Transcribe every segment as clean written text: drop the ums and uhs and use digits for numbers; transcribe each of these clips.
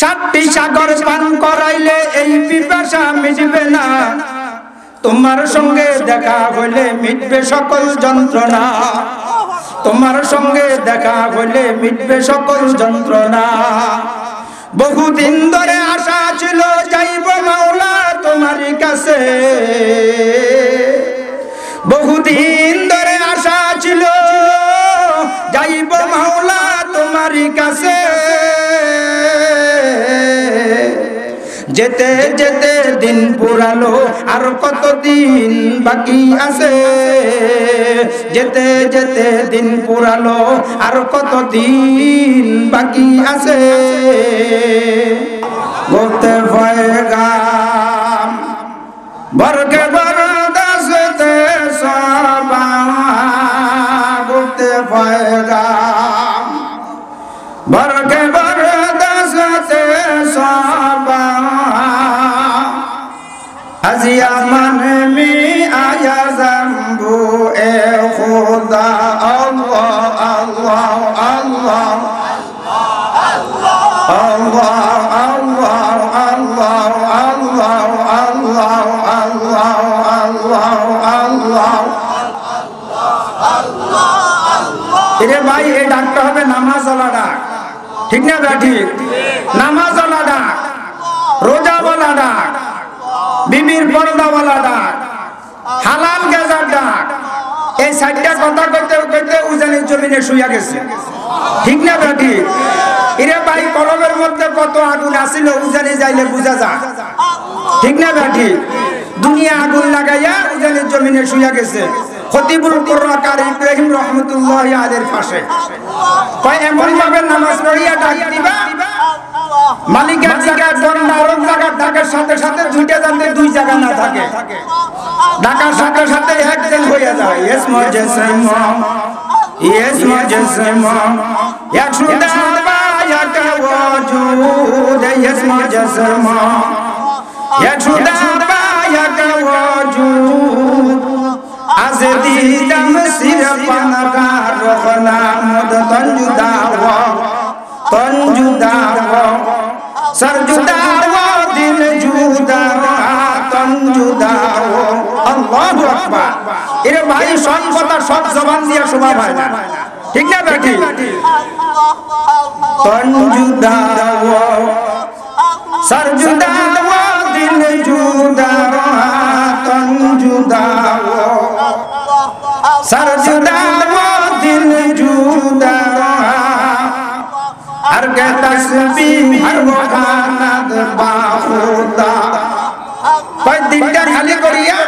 সাতটি সাগর পান করাইলে এই পিপাসা মিটবে না, তোমার সঙ্গে দেখা হইলে মিটবে সকল যন্ত্রণা, তোমার সঙ্গে দেখা হইলে মিটবে সকল যন্ত্রণা। বহুদিন ধরে আশা ছিল যাইব মাওলা তোমারই কাছে, বহুদিন ধরে আশা ছিল যাইব মাওলা তোমারই কাছে। যেতে যেতে দিন পুরালো আর কতদিন বাকি আছে, যেতে যেতে দিন পুরালো আর কতদিন বাকি আছে। বলতে পয়গাম বরকে বরদাসতে সবা, বলতে পয়গাম বরকে বরদাসতে সবা। আজিয়া মানে মি আয়া জাম্বু এ খুদা আল্লাহ আল্লাহ আল্লাহ আল্লাহ আল্লাহ আল্লাহ আল্লাহ আল্লাহ আল্লাহ আল্লাহ আল্লাহ। এরে ভাই এই ডাকটা হবে নামাজ ওয়ালা ডাক, ঠিক না ব্যাঠি? নামাজ ওয়ালা ডাক, রোজা ওয়ালা ডাক, বিবির পর্দাওয়ালা ডাক, হালাল গেজার ডাক। এই সাইডটা কথা কইতে কইতে উজানির জমিনে শুইয়া গেছে, ঠিক না ব্যাঠি? এরে ভাই কলমের মধ্যে কত আগুন আছিল উজানি যাইলে বুঝা যায়, ঠিক না ব্যাঠি? দুনিয়া আগুন লাগাইয়া উজানির জমিনে শুইয়া গেছে খতিবুল কুরআন কারি ইব্রাহিম রহমাতুল্লাহি আলাইহির পাশে। কয় এমন ভাবে নামাজ পড়িয়া ডাক দিবা মালিকের জায়গায় বন্ধ আরব জায়গা ডাকার সাথে সাথে দুইটা জানতে দুই জায়গা না থাকে, ডাকার সাথে সাথে একজন হয়ে যায়। ইয়েস মুজাসসিমা ইয়েস মুজাসসিমা ইয়াকশুদা বায়াকা ওয়াজুদ ইয়েস মুজাসসিমা ইয়াকশুদা বায়াকা ওয়াজুদ আজ দিদাম সিরপানা রখনা মুদ তঞ্জুদাওয়া তঞ্জুদাওয়া সরজুদাওয়া দিল জুদাওয়া তঞ্জুদাওয়া। আল্লাহু আকবার। এর ভাই সব কথা সব জবান দিয়ে শোভা পায় না, ঠিক না বেটি? তঞ্জুদাওয়া সরজুদাওয়া দিল জুদাওয়া তঞ্জুদাওয়া সরজুদাওয়া দিল জুদাওয়া। हर के तस्बीह हर मुखानत बाखुदा। কয় দিনটা খালি করিয়া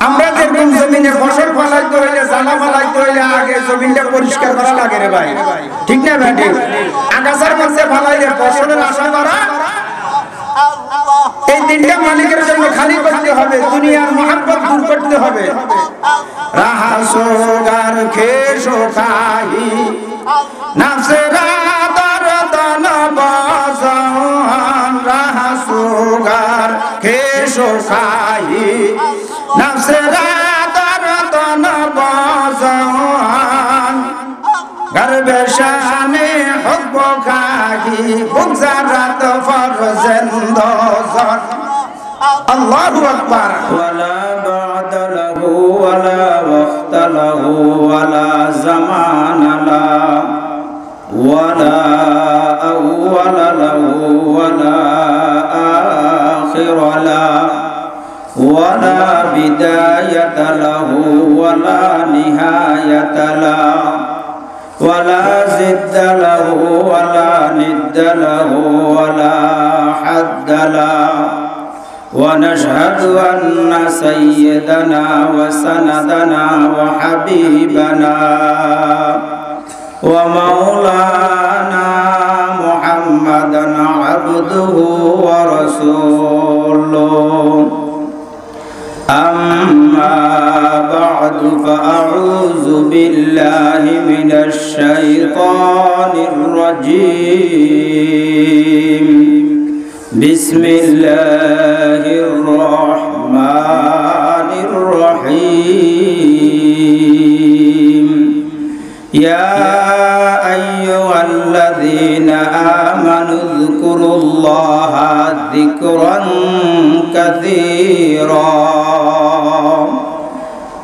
আমরা যেরকম জমিনে ফসল ফলাইতে হইলে জালা ফলাইতে হইলে আগে জমিনটা পরিষ্কার করা লাগে রে ভাই, ঠিক না ভাই? আগাছার মধ্যে ফলাইলে ফসলের আশা করা, এই দিনটা মালিকের জন্য খালি করতে হবে, দুনিয়ার মহব্বত দূর করতে হবে। রাহা সোগার খেসো খাই নাফসেরা দরদন বাজান, রাহা সোগার খেসো খাই নাফসেরা দরদন বাজান। গর্বে শানে হুব্ব খাহি বুগজারাত ফরজেন্দোজন। আল্লাহু আকবার। ওয়ালা বা'দ লাহু ওয়ালা ওয়াক্ত লাহু ওয়ালা জামান লা ওয়ালা আউওয়াল লাহু ওয়ালা আখির লা ওয়ালা বিদায়াত লাহু ওয়ালা নিহায়াত লা ওয়ালা জিদ্দ লাহু ওয়ালা নিদ্দ লাহু ওয়ালা হাদ্দ লা। ونشهد أن سيدنا وسندنا وحبيبنا ومولانا محمدا عبده ورسوله. أما بعد فأعوذ بالله من الشيطان الرجيم. بسم الله الرحمن الرحيم. يا أيها الذين آمنوا واذكروا ذكرا كثيرا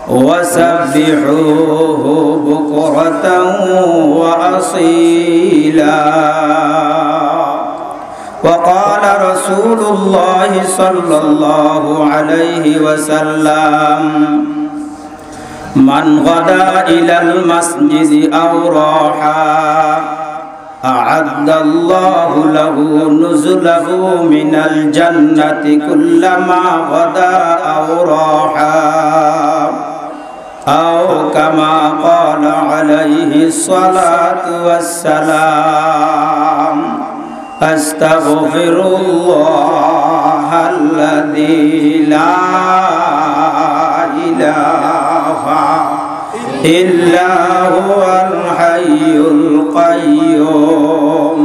وسبحوه بكرة وأصيلا وقال رسول الله صلى الله عليه وسلم من غدا إلى المسجد أو راحا أعد الله له نزله من الجنة كلما غدا أو راحا أو كما قال عليه الصلاة والسلام أستغفر الله الذي لا إله إلا هو الحي القيوم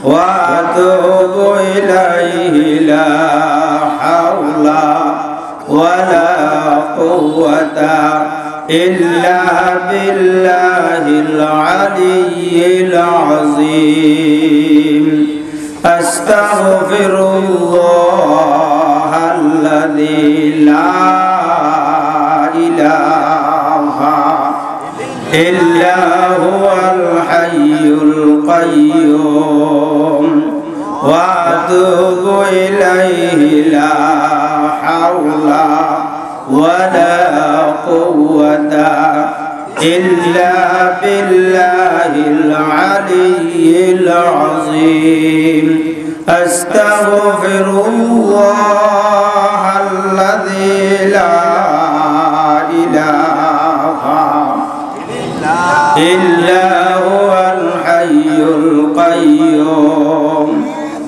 وأتوب إليه لا حول ولا قوة إلا بالله العلي العظيم أستغفر الله الذي لا إله إلا هو الحي القيوم وأتوب إليه لا حول ولا قوة إلا بالله العلي العظيم أستغفر الله الذي لا إله إلا هو الحي القيوم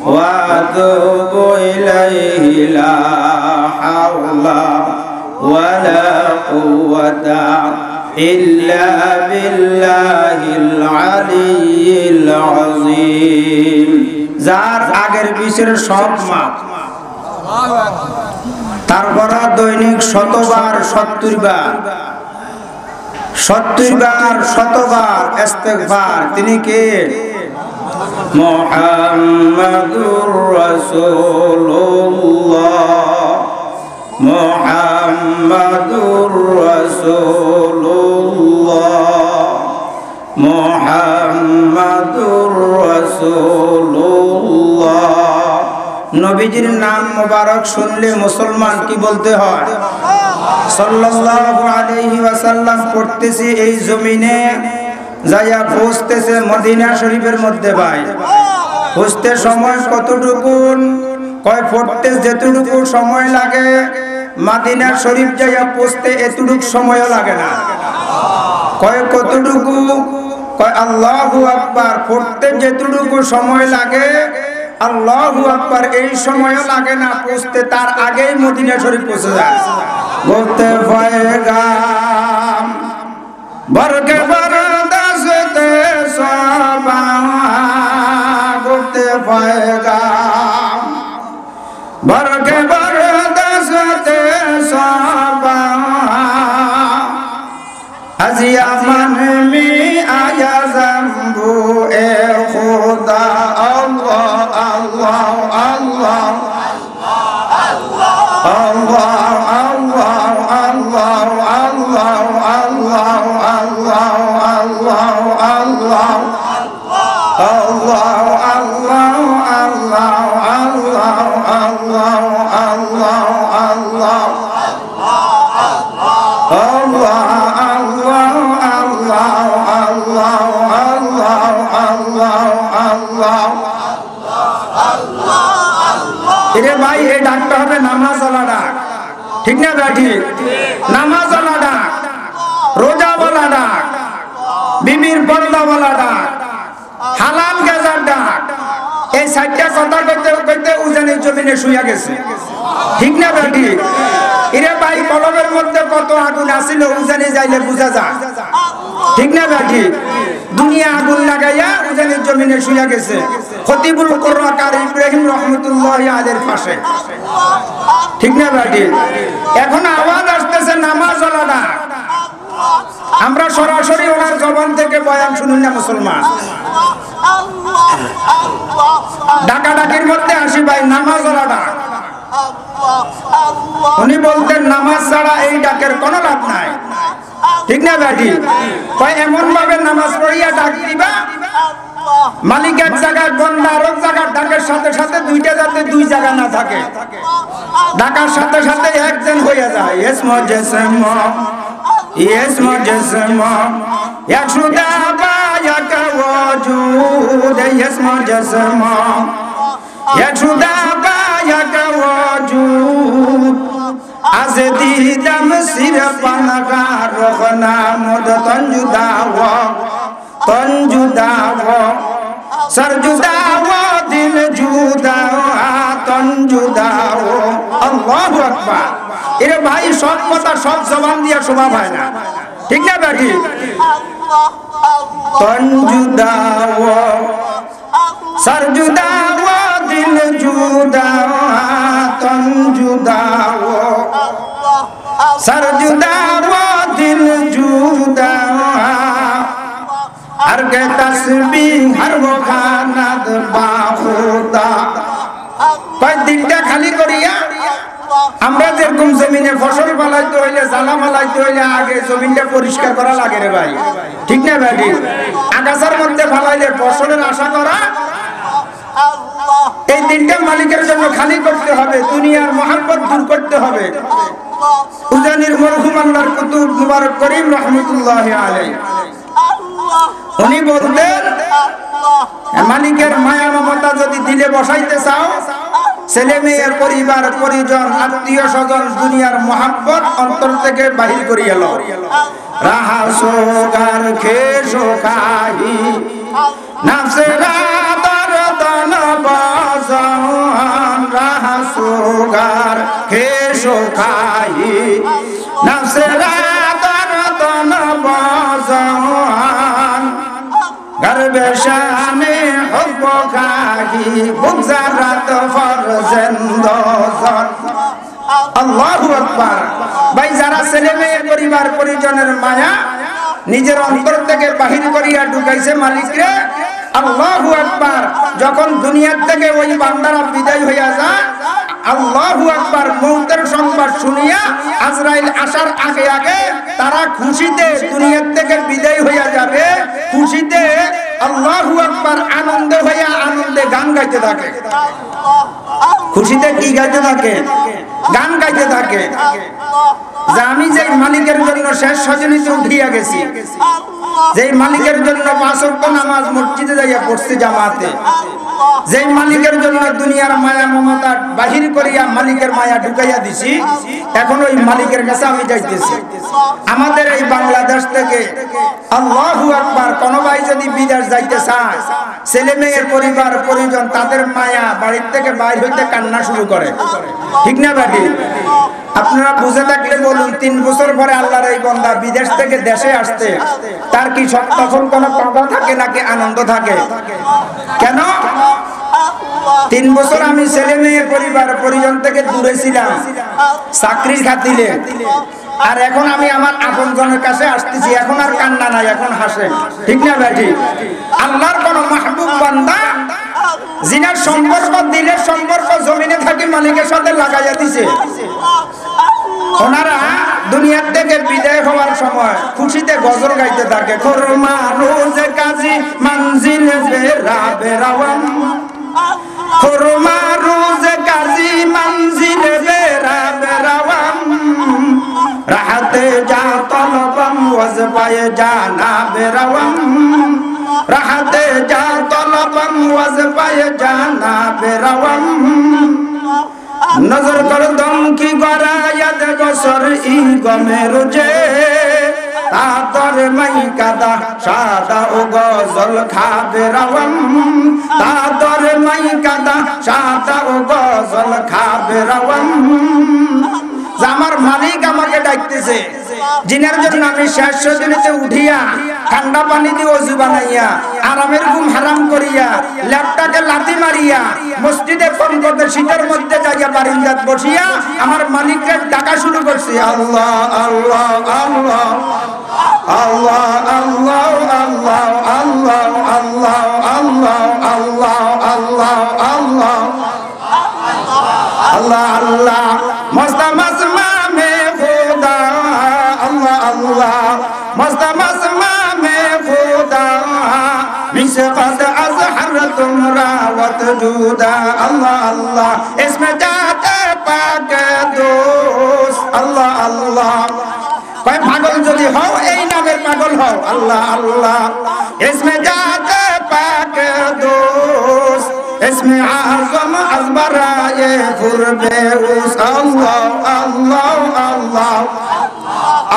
وأتوب إليه لا حول ولا قوة إلا بالله العلي العظيم যার আগের বিষের সব মাপ তারপর দৈনিক 100 বার 70 বার 70 বার 100 বার ইস্তেগফার তিনি কে মুহাম্মাদুর রাসূলুল্লাহ মুহাম্মাদুর রাসূলুল্লাহ মুহাম্মাদুর রাসূলুল্লাহ নবীজির নাম মোবারক শুনলে মুসলমান কি বলতে হয় সাল্লাল্লাহু আলাইহি ওয়াসাল্লাম পড়তেছি এই জমিনে যাইয়া পৌঁছতেছে মদিনা শরীফের মধ্যে ভাই পৌঁছতে সময় কতটুকু কয় পড়তে যেটুকু সময় লাগে মদিনা শরীফ যাইয়া পৌঁছতে এতটুকু সময়ও লাগে না কয় কতটুকু কয় আল্লাহু আকবার পড়তে যেটুকু সময় লাগে আল্লাহু আকবার এই সময়ও লাগে না পৌঁছতে তার আগেই মদিনা শরীফ পৌঁছে যায় বলতে পায়গাম বরকে বরদাসতে সবা বলতে পায়গাম বরকে বরদাসতে সবা আজিয়া মান মি আয়া জাম্বু এ খুদা আল্লাহ আল্লাহ আল্লাহ এরে ভাই এই ডাকটা হবে নামাজ ওয়ালা ডাক ঠিক না ব্যাটি নামাজ ওয়ালা ডাক রোজা ওয়ালা ডাক বিবির পর্দা ওয়ালা ডাক হালাল গাজার ডাক এই সাতটা কথা কইতে কইতে উজানের জমিনে শুইয়া গেছে ঠিক না ব্যাটি এরে ভাই কলমের মধ্যে কত আগুন আছিল উজানে যাইলে বুঝা যায় ঠিক না ব্যাটি দুনিয়া আগুন লাগাইয়া উজানের জমিনে শুইয়া গেছে খতিবুল কুরআন কারি ইব্রাহিম রাহমাতুল্লাহি আলাইহির পাশে ঠিক না ব্যাটি এখন আওয়াজ আসতেছে নামাজ ওয়ালা ডাক আমরা সরাসরি ওনার জবান থেকে বয়ান শুনুন না মুসলমান। ডাকাডাকির মধ্যে আসি ভাই, নামাজ ওরা ডাক। উনি বলতেন নামাজ ছাড়া এই ডাকের কোনো লাভ নাই, ঠিক না ব্যাটি? এমন ভাবে নামাজ পড়িয়া ডাক দিবা মালিক এক জায়গায় বন্ধা আর এক জায়গার ডাকের সাথে সাথে দুইটা যাতে দুই জায়গা না থাকে, ডাকার সাথে সাথে একজন হয়ে যায়। ইয়েস মুজসম ইয়েস মুজসম ইয়াশুদা বায়াক ওয়াজুদ ইয়েস মুজসম ইয়াশুদা বায়াক ওয়াজুদ আজ দিদাম সিরপানগার রখনা মুদ তঞ্জুদাওয়া তঞ্জুদাওয়া সরজুদাওয়া দিল জুদাওয়া তঞ্জুদাওয়া। আল্লাহু আকবার। এরে ভাই সব কথা সব জবান দিয়া শোভা পায় না, ঠিক না বেটি? তঞ্জুদাওয়া সরজুদাওয়া দিল জুদাওয়া তঞ্জুদাওয়া সরজুদাওয়া দিল জুদাওয়া हर के तस्बीह हर वो खानद बाखुदा। কয় দিনটা খালি করিয়া আমরা যেরকম জমিনে ফসল ফলাইতে হইলে জালা ফলাইতে হইলে আগে জমিনটা পরিষ্কার করা লাগে রে ভাই, ঠিক না ভাই? আগাছার মধ্যে ফলাইলে ফসলের আশা করা, এই দিনটা মালিকের জন্য খালি করতে হবে, দুনিয়ার মহব্বত দূর করতে হবে। উজানির মরহুম আল্লাহর কুতুব মুবারক করিম রহমাতুল্লাহি আলাইহি উনি বলতেন মালিকের মায়া মমতা যদি দিলে বসাইতে চাও, ছেলে মেয়ের পরিবার পরিজন আত্মীয় স্বজন দুনিয়ার মহব্বত অন্তর থেকে বাহির করিয়া লও। রাহা সোগার খেসো খাহি নাফসেরা দরদন বাজান রাহা সোগার খেসো খাহি নাফসেরা দরদন বাজান গর্বে শানে হুব খাহি বুকজারাত ফরজেন্দজন। আল্লাহু আকবার। ভাই যারা ছেলে মেয়ে পরিবার পরিজনের মায়া নিজের অন্তর থেকে বাহির করিয়া ঢুকাইছে মালিকরে, আল্লাহু আকবার, যখন দুনিয়ার থেকে ওই বান্দারা বিদায় হইয়া যায়, আল্লাহু আকবার, মৌতের সংবাদ শুনিয়া আজরাইল আসার আগে আগে তারা খুশিতে দুনিয়ার থেকে বিদায় হইয়া যাবে, খুশিতে আল্লাহু আকবার আনন্দে হইয়া আনন্দে গান গাইতে থাকে। খুশিতে কি গাইতে থাকে? গান গাইতে থাকে যে আমি যেই মালিকের জন্য শেষ সজনীতে উঠিয়া গেছি, যেই মালিকের জন্য 5 ওয়াক্ত নামাজ মসজিদে যাইয়া পড়ছি জামাতে, যেই মালিকের জন্য দুনিয়ার মায়া মমতা বাহির করিয়া মালিকের মায়া ঢুকাইয়া দিছি, এখন ওই মালিকের কাছে আমি যাইতেছি। আমাদের এই বাংলাদেশ থেকে আল্লাহু আকবার কোন ভাই যদি বিদেশ যাইতে চায়, ছেলে মেয়ের পরিবার পরিজন তাদের মায়া বাড়ির থেকে বাইর হইতে কান্না শুরু করে, ঠিক না ভাই? আপনারা বুঝে থাকলে বলুন, 3 বছর পরে আল্লাহর এই বান্দা বিদেশ থেকে দেশে আসতে তার কি তখন কোনো কাঁদা থাকে নাকি আনন্দ থাকে? কেন? 3 বছর আমি ছেলে মেয়ে পরিবার পরিজন থেকে দূরে ছিলাম চাকরির খাতিরে, আর এখন আমি আমার আপনজনের কাছে আসতেছি, এখন আর কান্না নাই, এখন হাসে, ঠিক না ভাই? আল্লাহর কোন মাহবুব বান্দা জিনার সম্পর্ক দিলের সম্পর্ক জমিনে থাকি মালিকের সাথে লাগাইয়া দিছে, ওনারা দুনিয়ার থেকে বিদায় হওয়ার সময় খুশিতে গজল গাইতে থাকে। খরমা রোজ কাজী মঞ্জিল বেরা বেরাওয়াম, খরমা রোজ কাজী মঞ্জিল বেরা বেরাওয়াম, রাহতে যা তলবম ওয়াজপায়ে জানা বেরাওয়াম, রাহতে যা তলবম ওয়াজপায়ে জানা বেরাওয়াম, নজর কর দম কি গরায়াত বসর ই গমে রোজে, তাতর মাই কাদা সাদা ও গজল খাবে রাওয়াম, তাতর মাই কাদা সাদা ও গজল খাবে রাওয়াম, যে আমার মালিক আমাকে ডাকতেছে, জিনের জন্য আমি শেষ রজনীতে উঠিয়া ঠান্ডা পানি দিয়ে ওযু বানাইয়া আরামের ঘুম হারাম করিয়া ল্যাপটাকে লাথি মারিয়া মসজিদে কনকনে শীতের মধ্যে যাইয়া বারিন্দাত বসিয়া আমার মালিককে ডাকা শুরু করছি, আল্লাহ আল্লাহ আল্লাহ আল্লাহ আল্লাহ আল্লাহ আল্লাহ আল্লাহ আল্লাহ আল্লাহ আল্লাহ আল্লাহ আল্লাহ আল্লাহ মস্তামাসমা মে খোদা আল্লাহ আল্লাহ মস্তামাসমা মে খোদা মিসকাত আজহর তুমরা ওয়াতজুদা আল্লাহ আল্লাহ ইসমে জাতে পাক দোস আল্লাহ আল্লাহ। কয় পাগল যদি হও এই নামের পাগল হও, আল্লাহ আল্লাহ ইসমে জাতে পাক দোস ইসমে আযম আজবরায়ে ফুরবে উস আল্লাহ আল্লাহ আল্লাহ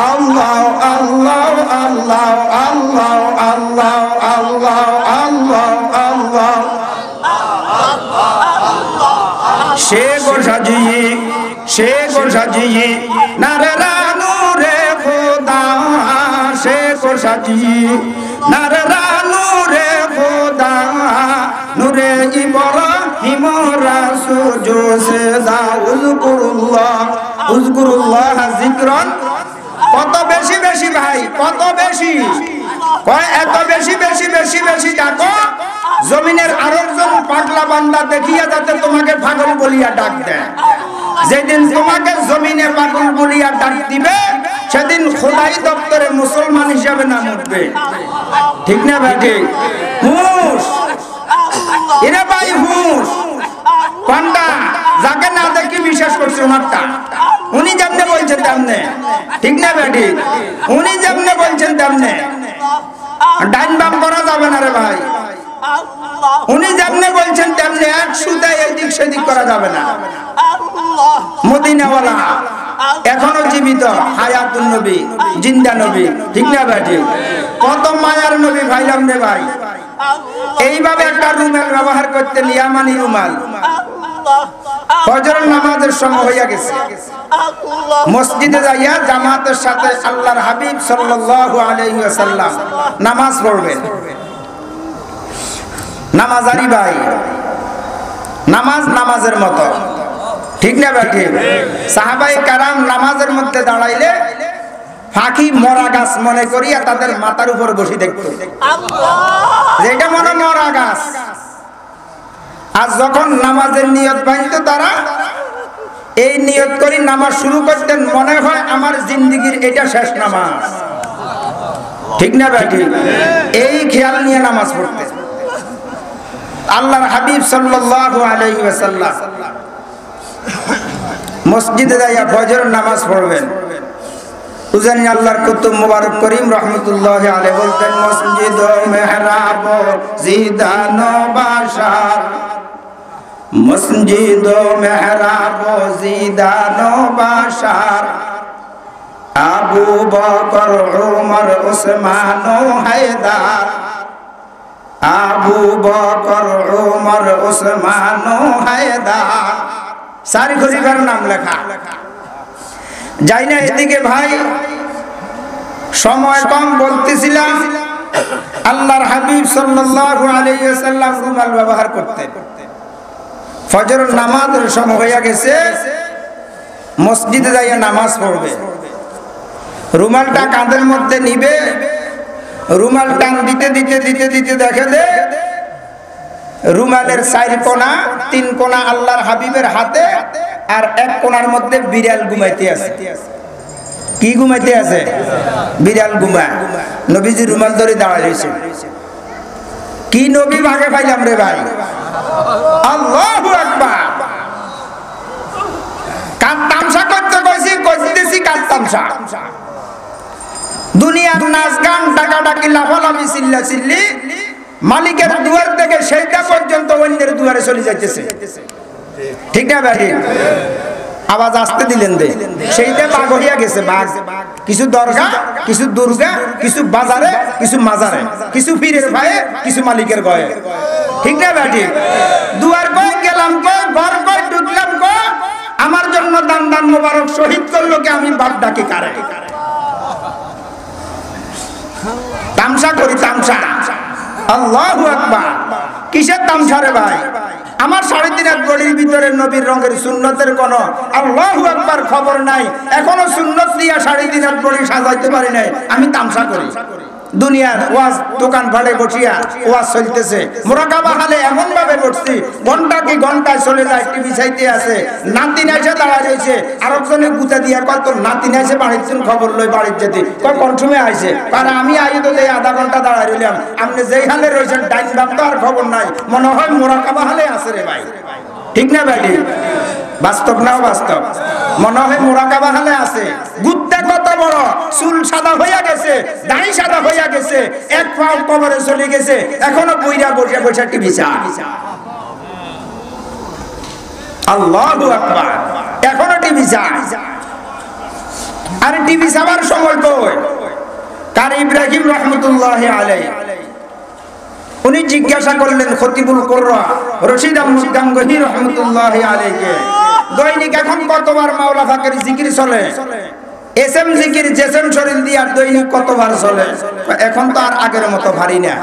আল্লাহ আল্লাহ আল্লাহ আল্লাহ আল্লাহ আল্লাহ আল্লাহ আল্লাহ শেখ সাজিয়ে শেখ সাজিয়ে নারে নূরে খোদা শেখ সাজিয়ে নারে নূরে খোদা নূরে ইব্রাহিম রাসূল জোসে দা উযকুরুল্লাহ উযকুরুল্লাহ যিকরান। কত বেশি বেশি ভাই, কত বেশি, কয় এত বেশি বেশি বেশি বেশি ডাকো জমিনের আরেকজন পাগলা বান্দা দেখিয়া যাতে তোমাকে পাগল বলিয়া ডাক দেয়। যেদিন তোমাকে জমিনে পাগল বলিয়া ডাক দিবে সেদিন খোদাই দপ্তরে মুসলমান হিসাবে নাম উঠবে, ঠিক না ভাই? ঠিক। হুঁশ এরে ভাই হুঁশ, কোনটা যাকে না দেখি বিশ্বাস করছে ওনারটা, উনি যেমনে বলছেন তেমনে, ঠিক না ভাই? ঠিক। উনি যেমনে বলছেন তেমনে, ডাইন বাম করা যাবে না রে ভাই। উনি যেমনে বলছেন তেমনে এক সুতায় এদিক সেদিক করা যাবে না। মদিনাওয়ালা এখনো জীবিত, হায়াতুন নবী, জিন্দা নবী, ঠিক না ভাই? ঠিক। কত মায়ার নবী ভাইলাম রে ভাই। এইভাবে একটা রুমাল ব্যবহার করতে ইয়ামানি রুমাল। ফজরের নামাজের সময় হইয়া গেছে, মসজিদে যাইয়া জামাতের সাথে আল্লাহর হাবিব সাল্লাল্লাহু আলাইহি ওয়াসাল্লাম নামাজ পড়বেন। নামাজারি ভাই, নামাজ নামাজের মতো, ঠিক না ভাই? ঠিক। সাহাবায়ে কারাম নামাজের মধ্যে দাঁড়াইলে ফাঁকি মরা গাছ মনে করিয়া তাদের মাথার উপর বসে দেখত, যেটা মনে মরা গাছ। আর যখন নামাজের নিয়ত বাঁধত তারা এই নিয়ত করে নামাজ শুরু করতেন, মনে হয় আমার জিন্দেগীর এটা শেষ নামাজ, ঠিক না ভাই? ঠিক। এই খেয়াল নিয়ে নামাজ পড়তেন। আল্লাহর হাবিব সাল্লাল্লাহু আলাইহি ওয়াসাল্লাম মসজিদে যাইয়া ফজরের নামাজ পড়বেন। উজানি আল্লাহর কুতুব মুবারক করিম রাহমাতুল্লাহি আলাইহি বলতেন, মসজিদ ও মেহরাব জিদান বাশার, মসজিদ ও মেহরাব জিদান বাশার, আবু বকর উমর উসমান হায়দার, আবু বকর উমর উসমান হায়দার। সারি খলিফার নাম লেখা। যাই না এদিকে ভাই, সময় কম বলতেছিলাম। আল্লাহর হাবিব সাল্লাল্লাহু আলাইহি ওয়াসাল্লাম রুমাল ব্যবহার করতেন। ফজরের নামাজের সময় হইয়া গেছে, মসজিদে যাইয়া নামাজ পড়বে। রুমালটা কাঁধের মধ্যে নিবে, রুমাল টান দিতে দিতে দিতে দিতে দেখে দে রুমালের 4 কোনা 3 কোনা আল্লাহর হাবিবের হাতে, আর 1 কোনার মধ্যে বিড়াল ঘুমাইতে আছে। কি ঘুমাইতে আছে? বিড়াল ঘুমায়। নবীজি রুমাল ধরে দাঁড়ায় রয়েছে। কি নবী ভাগে পাইলাম রে ভাই, আল্লাহু আকবার। কার তামসা করতে কইছি, কইতেছি কার তামসা। দুনিয়ার নাচ গান ডাকাডাকি লাফালাফি চিল্লা চিল্লি, মালিকের দুয়ার থেকে সেইটা পর্যন্ত অন্যের দুয়ারে চলে যাইতেছে, ঠিক না ভাই? আওয়াজ আসতে দিলেন দে, সেইটা বাঘ হইয়া গেছে। বাঘ কিছু দরগা, কিছু দুর্গা, কিছু বাজারে, কিছু মাজারে, কিছু পীরের ভাইয়ে, কিছু মালিকের গয়ে, ঠিক না ভাই? ঠিক। দুয়ার কই গেলাম, কই ঘর কই ঢুকলাম, কই আমার জন্য দান দান মোবারক শহীদ করলো কি আমি বাপ ডাকি কারে? তামসা করি তামসা। আল্লাহু আকবার। কিসের তামসা রে ভাই? আমার 3.5 হাত বডির ভিতরে নবীর রঙের সুন্নতের কোন আল্লাহু আকবার খবর নাই। এখনো সুন্নত দিয়া 3.5 হাত বডি সাজাইতে পারি নাই, আমি তামসা করি। দুনিয়ার ওয়াজ দোকান ভাড়ে বসিয়া ওয়াজ চলতেছে, মুরাকাবা হালে এমন ভাবে বসছি ঘন্টা কি ঘন্টায় চলে যায়, টিভি চাইতে আছে। নাতিন এসে দাঁড়া রয়েছে, আরেকজনে গুতা দিয়া কয় তোর নাতিন এসে বাড়ির খবর লই বাড়ির যেতে কয় কনসমে আইছে, কারণ আমি আই তো এই আধা ঘন্টা দাঁড়ায় রইলাম, আপনি যেই হালে রয়েছেন ডাইন বাপ তো আর খবর নাই, মনে হয় মুরাকাবা হালে আছে রে ভাই। ঠিক না ভাই? বাস্তব নাও বাস্তব, মনে হয় মুরাকাবা হালে আছে। গুত্তা কত বড়, চুল সাদা হইয়া গেছে, দাড়ি সাদা হইয়া গেছে, এক পাও কবরে চলে গেছে, এখনো বইরা বসে বসে টিভি চায়। আল্লাহু আকবার। এখনো টিভি চায়। আরে টিভি চাওয়ার সময় কই? কার ইব্রাহিম রহমতুল্লাহ আলাইহি উনি জিজ্ঞাসা করলেন খতিবুল কুররা রশিদ আহমদ গাঙ্গুহি রহমতুল্লাহ আলাইহি, দৈনিক এখন কতবার মাওলা পাকের জিকির চলে? এসএম জিকির জেসেম শরীর দিয়ে আর দৈনিক কতবার চলে? এখন তো আর আগের মতো ভারী না।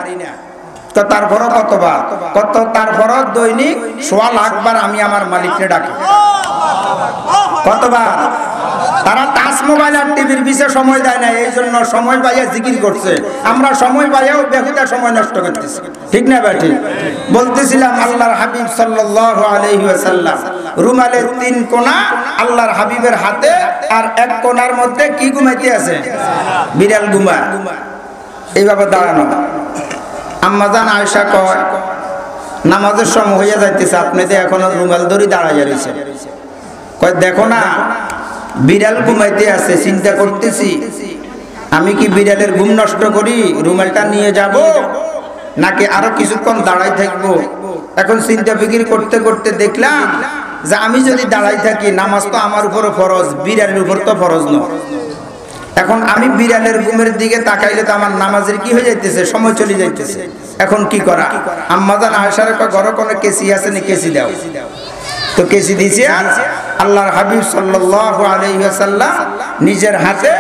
তো তারপরও কতবার? কত তারপরও দৈনিক 1.25 লাখ বার আমি আমার মালিককে ডাকি। কতবার? তারা টাচ মোবাইল আর টিভির পিছে সময় দেয় না, এই জন্য সময় পাইয়া জিকির করছে। আমরা সময় পাইয়াও বেহুদা সময় নষ্ট করতেছি। ঠিক না ভাই? ঠিক। বলতেছিলাম আল্লাহর হাবিব সাল্লাল্লাহু আলাইহি ওয়াসাল্লাম রুমালের 3 কোণা আল্লাহর হাবিবের হাতে, আর এক কোণার মধ্যে কি ঘুমাইতে আছে? বিড়াল ঘুমা। এইভাবে দাঁড়ানো। আম্মাজান আয়েশা কয় নামাজের সময় হইয়া যাইতেছে, আপনি তো এখনো রুমাল ধরে দাঁড়াইয়া রয়েছে। কয় দেখো না বিড়াল ঘুমাইতে আছে, চিন্তা করতেছি আমি কি বিড়ালের ঘুম নষ্ট করি, রুমালটা নিয়ে যাব নাকি আরো কিছুক্ষণ দাঁড়াই থাকবো। এখন চিন্তা ফিকির করতে করতে দেখলাম যে আমি যদি দাঁড়াই থাকি নামাজ তো আমার উপরও ফরজ, বিড়ালের উপর তো ফরজ নয়। এখন আমি বিড়ালের ঘুমের দিকে তাকাইলে তো আমার নামাজের কি হয়ে যাইতেছে, সময় চলে যাইতেছে। এখন কি করা? আম্মাজান আয়েশার ঘরে কোনো কেসি আছে নি, কেসি দাও। তো কেসি দিছে, আল্লাহর হাবিব সাল্লাল্লাহু আলাইহি ওয়াসাল্লাম নিজের হাতে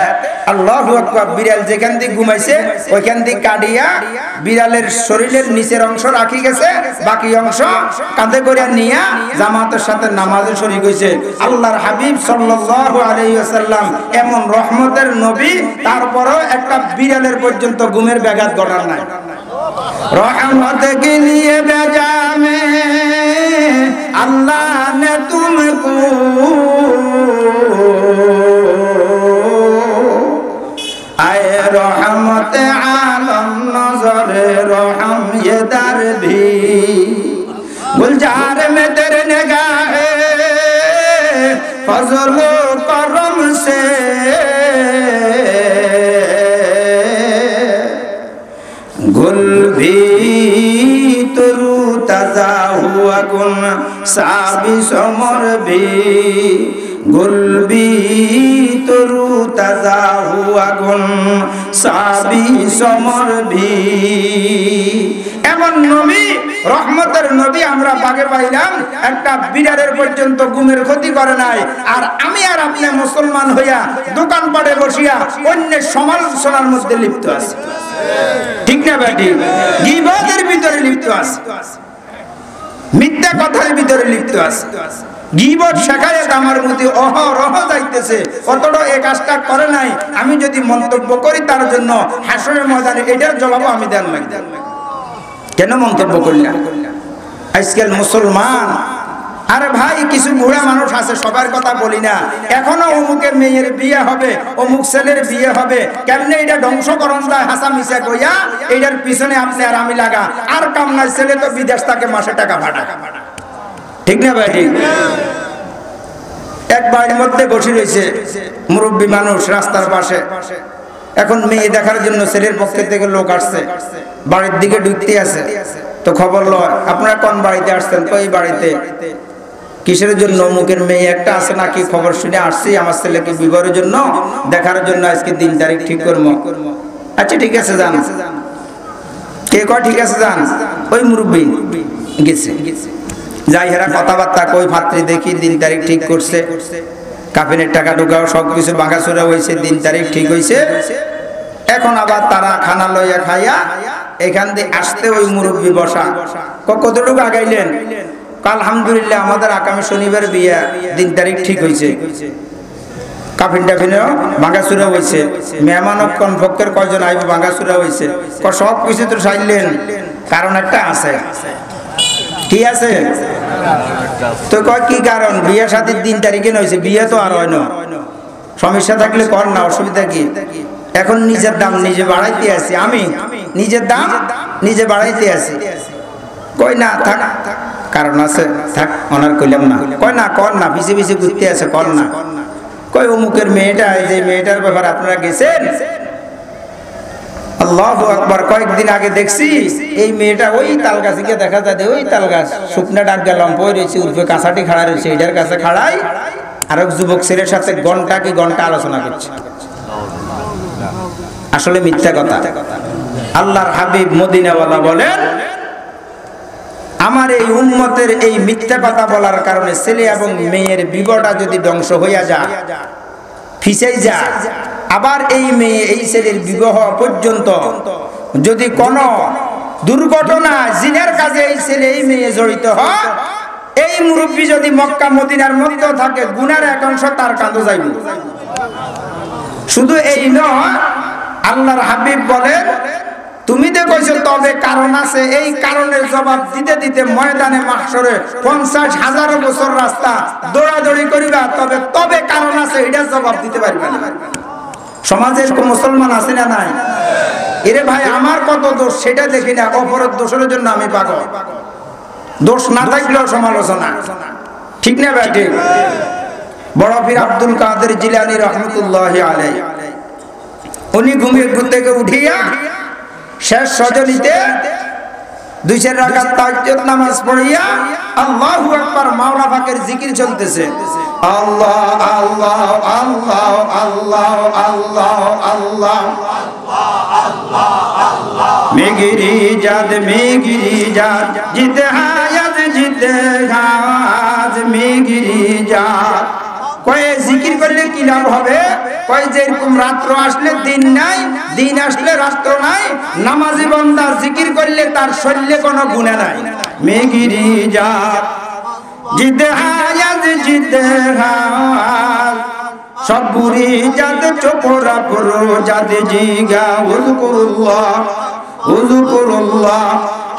আল্লাহু আকবার বিড়াল যেখান দিয়ে ঘুমাইছে ওইখান দিয়ে কাটিয়া বিড়ালের শরীরের নিচের অংশ রাখি গেছে, বাকি অংশ কাঁধে করে নিয়ে জামাতের সাথে নামাজে শরীক হইছে। আল্লাহর হাবিব সাল্লাল্লাহু আলাইহি ওয়াসাল্লাম এমন রহমতের নবী, তারপরেও একটা বিড়ালের পর্যন্ত ঘুমের ব্যাঘাত ঘটার নাই। रहमत के लिए भेजा में अल्लाह ने तुमको, आए रहमत आलम नजर रहम ये दर भी, गुलजार में तेरे निगाहे फजल करम से गुल भी तरु ताजा हुआ गुन साबी समर भी, गुल भी तरु ताजा हुआ गुन साबी समर भी। এমন নবী, রহমতের নবী আমরা বাগে পাইলাম, একটা বিড়ালের পর্যন্ত ঘুমের ক্ষতি করে নাই। আর আমি আর আপনি মুসলমান হইয়া দোকানপাটে বসিয়া অন্যের সমালোচনার মধ্যে লিপ্ত আছি। ঠিক না ভাই? গীবতের ভিতরে লিপ্ত আছে, মিথ্যা কথার ভিতরে লিপ্ত আছে। গীবত শেখায় আমার মধ্যে অহরহ যাইতেছে, অতটা এই কাজটা করে নাই। আমি যদি মন্তব্য করি তার জন্য হাসরের ময়দানে এটার জবাবও আমি দেন না। কেন মন্তব্য করলাম? আজকাল মুসলমান, আরে ভাই কিছু বুড়া মানুষ আছে, সবার কথা বলি না, এখনো অমুকের মেয়ের বিয়ে হবে, অমুক ছেলের বিয়ে হবে, কেমনে এটা ধ্বংসকরণ যায় হাসা মিশা কইয়া এইটার পিছনে আপনি আর আমি লাগা। আর কাম নাই, ছেলে তো বিদেশ থাকে, মাসে টাকা ভাড়া। ঠিক না ভাই? ঠিক। এক বাড়ির মধ্যে বসে রয়েছে মুরব্বী মানুষ রাস্তার পাশে, এখন মেয়ে দেখার জন্য ছেলের পক্ষ থেকে লোক আসছে, বাড়ির দিকে ঢুকতে আছে। তো খবর লয় আপনারা কোন বাড়িতে আসছেন? তো এই বাড়িতে। কিসের জন্য? অমুকের মেয়ে একটা আছে নাকি, খবর শুনে আসছি আমার ছেলেকে বিবাহের জন্য দেখার জন্য, আজকে দিন তারিখ ঠিক করবো। আচ্ছা ঠিক আছে যান। কে কয় ঠিক আছে যান? ওই মুরব্বী গেছে, যাই হেরা কথাবার্তা কই ফাত্রি দেখি দিন তারিখ ঠিক করছে। কাফিনের টাকা ঢুকাও সবকিছু ভাঙাচোরা হয়েছে, দিন তারিখ ঠিক হয়েছে। এখন আবার তারা খানা লইয়া খাইয়া এখান দিয়ে আসতে ওই মুরব্বী বসা, কতটুকু আগাইলেন? আলহামদুলিল্লাহ আমাদের আগামী শনিবার বিয়া, দিন তারিখ ঠিক হয়েছে, কাফিন টাফিনেও ভাঙাচুরা হয়েছে, মেহমানক কমপক্ষের কয়জন আইব ভাঙাচুরা হয়েছে, সব কিছু তো চাইলেন, কারণ একটা আছে। কি আছে? তো কয় কি কারণ? বিয়ে শাদীর দিন তারিখে নইছে, বিয়ে তো আর হয় না। সমস্যা থাকলে কর না, অসুবিধা কি? এখন নিজের দাম নিজে বাড়াইতে আছি, আমি নিজের দাম নিজে বাড়াইতে আছি। কই না থাক, কারণ আছে, থাক ওনার কইলাম না। কয় না কর না, পিছে পিছে ঘুরতে আছে, কর না। কই অমুকের মেয়েটা, এই যে মেয়েটার ব্যাপার আপনারা গেছেন, আল্লাহু আকবার, কয়েকদিন আগে দেখছি এই মেয়েটা ওই তাল গাছে গিয়ে দেখা যায়, ওই তাল গাছ শুকনা ডাক গেলাম পয় রয়েছে, উর্ফে কাঁচাটি খাড়া রয়েছে, এটার কাছে খাড়াই আর এক যুবক ছেলের সাথে ঘন্টা কি ঘন্টা আলোচনা করছে। আসলে মিথ্যা কথা। আল্লাহর হাবিব মদিনাওয়ালা বলেন, আমার এই উম্মতের এই মিথ্যা কথা বলার কারণে ছেলে এবং মেয়ের বিবাহটা যদি ধ্বংস হইয়া যায়, ফিসাই যায়, আবার এই মেয়ে এই ছেলের বিবাহ পর্যন্ত যদি কোনো দুর্ঘটনা জিনের কাজে এই ছেলে এই মেয়ে জড়িত হয়, এই মুরব্বী যদি মক্কা মদিনার মধ্যে থাকে, গুনার এক অংশ তার কাঁধে যাইবে। শুধু এই নয়, আল্লাহর হাবিব বলেন, তুমি তো কইছো তবে কারণ আছে, এই কারণের জবাব দিতে দিতে ময়দানে মাহশরে 50,000 বছর রাস্তা দৌড়াদৌড়ি করিবা, তবে তবে কারণ আছে এটার জবাব দিতে পারবে না। সমাজে এরকম মুসলমান আছে না নাই? এরে ভাই আমার কত দোষ সেটা দেখি না, অপরের দোষের জন্য আমি পাগল। দোষ না থাকলেও সমালোচনা, ঠিক না ভাই? ঠিক। বড় পীর আব্দুল কাদের জিলানী রহমতুল্লাহি আলাইহি, উনি ঘুমিয়ে থেকে উঠিয়া শেষ সজনীতে 2-4 রাকাত তাহাজ্জুদ নামাজ পড়িয়া আল্লাহু আকবার মাওলা পাকের জিকির চলতেছে। আল্লাহ আল্লাহ আল্লাহ আল্লাহ আল্লাহ আল্লাহ মেগিরি জাদ জিতে হায়াত জিতে গাজ মেগিরি জাদ। কয়ে জিকির করলে কি লাভ হবে? কয় যে এরকম রাত্র আসলে দিন নাই, দিন আসলে রাত্র নাই, নামাজি বান্দা জিকির করলে তার শরীরে কোনো গুনাহ নাই। মেগিরি জাত জিতে হায়াত জিতে হাত সবুরি জাত চোপড়া পুরো জাত জিগা উযকুরুল্লাহ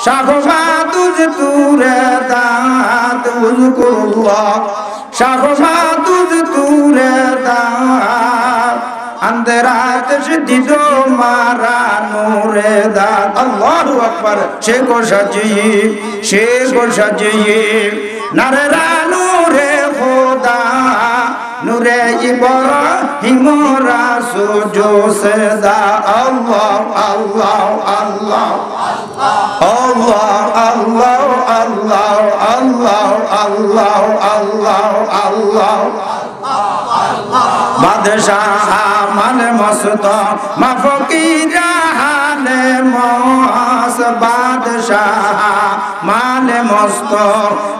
শাহবা তুজ তুরে দাত উযকুরুল্লাহ শাহবা তুজ তুরে দাত अंधरात दिदो मारा नूरे दात। अल्लाहु अकबर। शेखो सजिए नरे नूरे खुदा नूरे इब्राहिम रासूजो सदा। अल्लाह अल्लाह अल्लाह अल्लाह अल्लाह अल्लाह अल्लाह अल्लाह अल्लाह अल्लाह बादशाह मन मस्त मफकीरा हाल मस बादशाह मान मस्त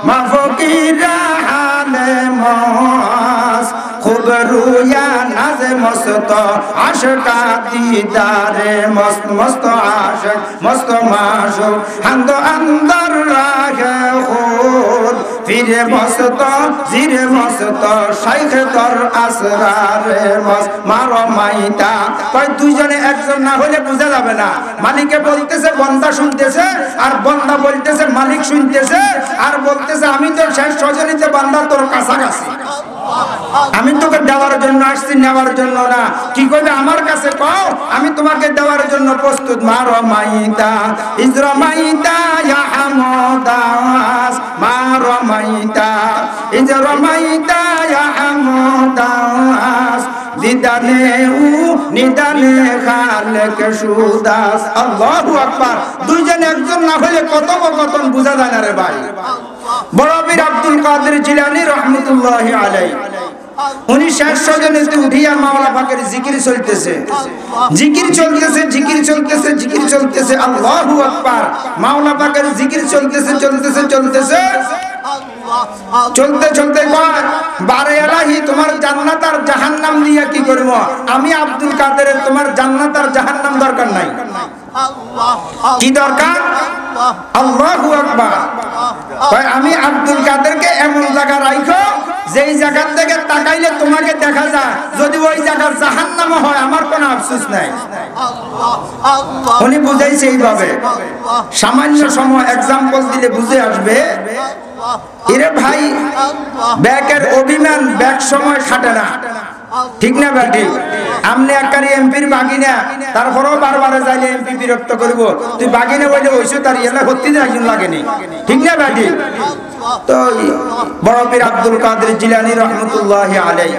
मफकीरा हाल मस खूब रुया नाज मस्त आशका दीदारे मस्त मस्त आशक मस्त माशुक हंद अंदर राहे खुद फिरे मस्त जिरे मस्त शाइख तर আসরারে মাস মারো মাইতা। কয় দুইজনে একজন না হলে বোঝা যাবে না। মালিকে বলতেছে বান্দা শুনতেছে, আর বান্দা বলতেছে মালিক শুনতেছে, আর বলতেছে আমি তো শেষ সজনীতে বান্দা তোর কাছাকাছি, আমি তোকে দেওয়ার জন্য আসছি, নেওয়ার জন্য না। কি কইবে আমার কাছে কও, আমি তোমাকে দেওয়ার জন্য প্রস্তুত। মারো মাইতা ইজরা মাইতা ইয়া হামদাস মারো মাইতা ইজরা মাইতা ইয়া হামদাস দিদানে উ নিদানে খালেক সুদাস। আল্লাহু আকবার। দুইজন একজন না হলে কত কতন বোঝা যায় না রে ভাই। বড় পীর আব্দুল কাদের জিলানী রহমতুল্লাহি আলাইহি উনি শেষ সজনীতে উঠিয়া মাওলা পাকের জিকির চলতেছে, জিকির চলতেছে, জিকির চলতেছে, জিকির চলতেছে। আল্লাহু আকবার। মাওলা পাকের জিকির চলতেছে চলতেছে চলতেছে। চলতে চলতে কয় বারে এলাহি তোমার জান্নাত আর জাহান্নাম দিয়ে কি করব? আমি আব্দুল কাদেরের তোমার জান্নাত আর জাহান্নাম দরকার নাই। কি দরকার? আল্লাহু আকবার। কয় আমি আব্দুল কাদেরকে এমন জায়গা রাখো যেই জায়গা থেকে তাকাইলে তোমাকে দেখা যায়, যদি ওই জায়গা জাহান্নাম হয় আমার কোনো আফসোস নাই। উনি বুঝাইছে এইভাবে, সামান্য সময় এক্সাম্পল দিলে বুঝে আসবে। এরে ভাই, ব্যাকের অভিমান ব্যাক সময় খাটে না, ঠিক না বেটি? আমনে একবারে এমপির বাগিনা, তারপরেও বারবারে যাইলে এমপি বিরক্ত করব, তুই বাগিনা বলে হইছো তার এলা হতে একজন লাগেনি, ঠিক না বেটি? তো বড় পীর আব্দুল কাদের জিলানী রহমতুল্লাহি আলাইহি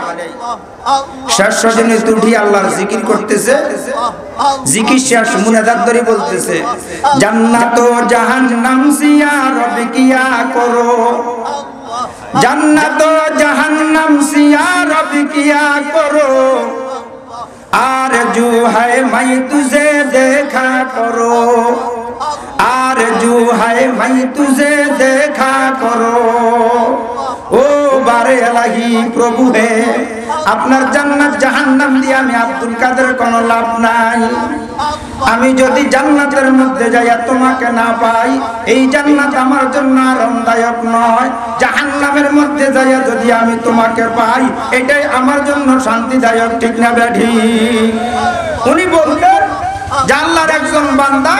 শেষ রজনীতে উঠি আল্লাহর জিকির করতেছে। জিকির শেষ মুনাজাত ধরে বলতেছে, জান্নাত ও জাহান্নাম জিয়ারত কিয়া করো, জান্নাত ও জাহান্নাম জিয়ারত কিয়া করো, आरज़ू है मैं तुझे देखा करो, आरज़ू है मैं तुझे देखा करो। ও বারে এলাহি প্রভু হে, আপনার জান্নাত জাহান্নাম দিয়ে আমি আব্দুল কাদের কোনো লাভ নাই। আমি যদি জান্নাতের মধ্যে যাইয়া তোমাকে না পাই, এই জান্নাত আমার জন্য আরামদায়ক নয়। জাহান্নামের মধ্যে যাইয়া যদি আমি তোমাকে পাই, এটাই আমার জন্য শান্তিদায়ক, ঠিক না ব্যাধি? উনি বললেন যে আল্লাহর একজন বান্দা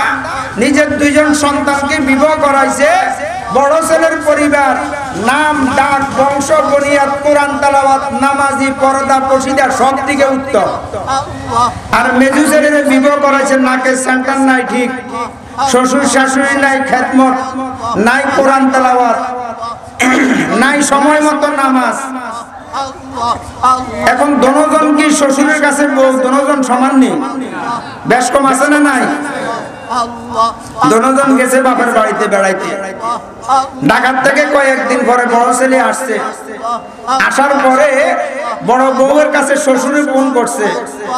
নিজের দুইজন সন্তানকে বিবাহ করাইছে। বড় ছেলের পরিবার, নাম ডাক বংশ বুনিয়াদ, কোরআন তেলাওয়াত, নামাজি, পর্দা পশিদা সব দিকে উত্তম। আর মেজু ছেলের বিবাহ করাইছে, নাকে সেন্টার নাই ঠিক, শ্বশুর শাশুড়ি নাই, খেদমত নাই, কোরআন তেলাওয়াত নাই, সময় মতো নামাজ। এখন দনজন কি শ্বশুরের কাছে বউ দনজন সমান নেই? বেশ কম আছে না নাই? দনজন গেছে বাপের বাড়িতে বেড়াইতে। ঢাকার থেকে কয়েকদিন পরে বড় ছেলে আসছে। আসার পরে বড় বউয়ের কাছে শ্বশুরে ফোন করছে,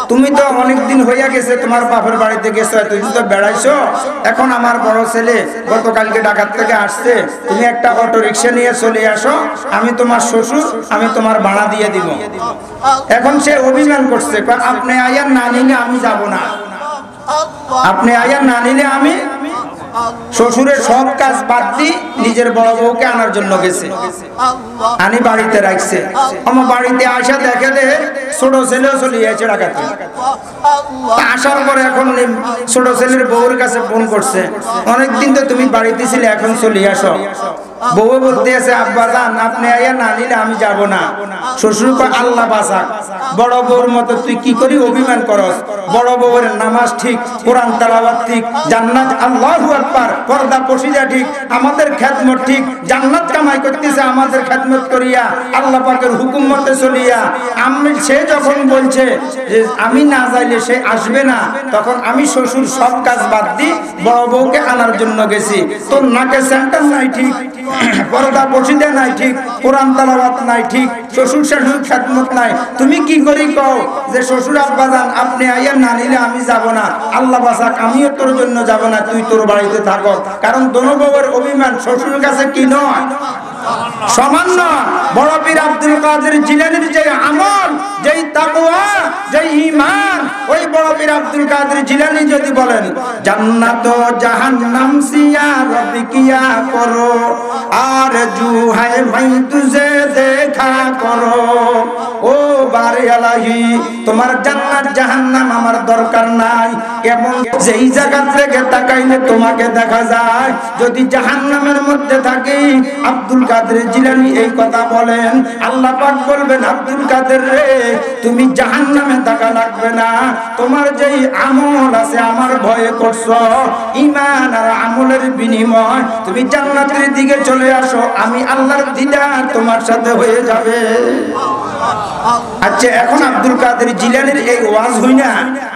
তুমি তো অনেকদিন হইয়া গেছে তোমার বাপের বাড়িতে গেছো, তুমি তো বেড়াইছো, এখন আমার বড় ছেলে গতকালকে ঢাকার থেকে আসছে, তুমি একটা অটো রিক্সা নিয়ে চলে আসো, আমি তোমার শ্বশুর, আমি তোমার ভাড়া দিয়ে দিব। এখন সে অভিমান করছে, আপনি আয়া না নিলে আমি যাব না, আপনি আয়া না নিলে আমি। শ্বশুরের সব কাজ বাদ দিয়ে নিজের বড় বউকে আনার জন্য গেছে, আনি বাড়িতে রাখছে। আমার বাড়িতে আসা দেখে দে ছোট ছেলেও চলে যাচ্ছে ঢাকাতে। আসার পরে এখন ছোট ছেলের বউর কাছে ফোন করছে, অনেকদিন তো তুমি বাড়িতে ছিলে, এখন চলে আসো। বউ বলতে আছে, আব্বা জান আপনি আয়া না নিলে আমি যাব না। শ্বশুর কয়, আল্লাহ বাঁচাক, বড় বউর মতো তুই কি করি অভিমান করস? বড় বউয়ের নামাজ ঠিক, কোরআন তেলাওয়াত ঠিক, জান্নাত আল্লাহু আকবার, পর্দা পশিদা ঠিক, আমাদের খেদমত ঠিক, জান্নাত কামাই করতেছে আমাদের খেদমত করিয়া, আল্লাহ পাকের হুকুম মতে চলিয়া। আমি সে যখন বলছে যে আমি না যাইলে সে আসবে না, তখন আমি শ্বশুর সব কাজ বাদ দিই বড় বউকে আনার জন্য গেছি। তোর নাকে সেন্টার নাই ঠিক, পর্দা পশিদা নাই ঠিক, কোরআন তেলাওয়াত নাই ঠিক, শ্বশুর শাশুড়ির খেদমত নাই, তুমি কি করি কও যে শ্বশুর আব্বা জান আপনি আইয়া না নিলে আমি যাব না, আল্লাহ বাঁচাক আমিও তোর জন্য যাব না, তুই তোর বাড়িতে থাকো। কারণ দোনো বউয়ের অভিমান শ্বশুরের কাছে কি নয়, সমান নয়। বড় পীর আব্দুল কাদের জিলানীর যে আমল, যেই তাকওয়া, যেই ঈমান, ওই বড় পীর আব্দুল কাদের জিলানী যদি বলেন জান্নাত ও জাহান্নাম জিয়ারত কিয়া করো, আরজু है मैं तुझे देखा करो। ও বারে এলাহি, তোমার জান্নাত জাহান্নাম আমার দরকার নাই। এমন যেই জায়গা থেকে তাকাইলে তোমাকে দেখা যায়, যদি জাহান্নামের মধ্যে থাকি। আব্দুল কাদের জিলানী এই কথা বলেন। আল্লাহ পাক বলবেন, আব্দুল কাদের রে, তুমি জাহান্নামে থাকা লাগবে না, তোমার যেই আমল আছে আমার ভয়ে করছো, ঈমান আর আমলের বিনিময় তুমি জান্নাতের দিকে চলে আসো, আমি আল্লাহর দিদার তোমার সাথে হয়ে যাবে। আচ্ছা, এখন আব্দুল কাদের জিলানীর এই ওয়াজ হই না,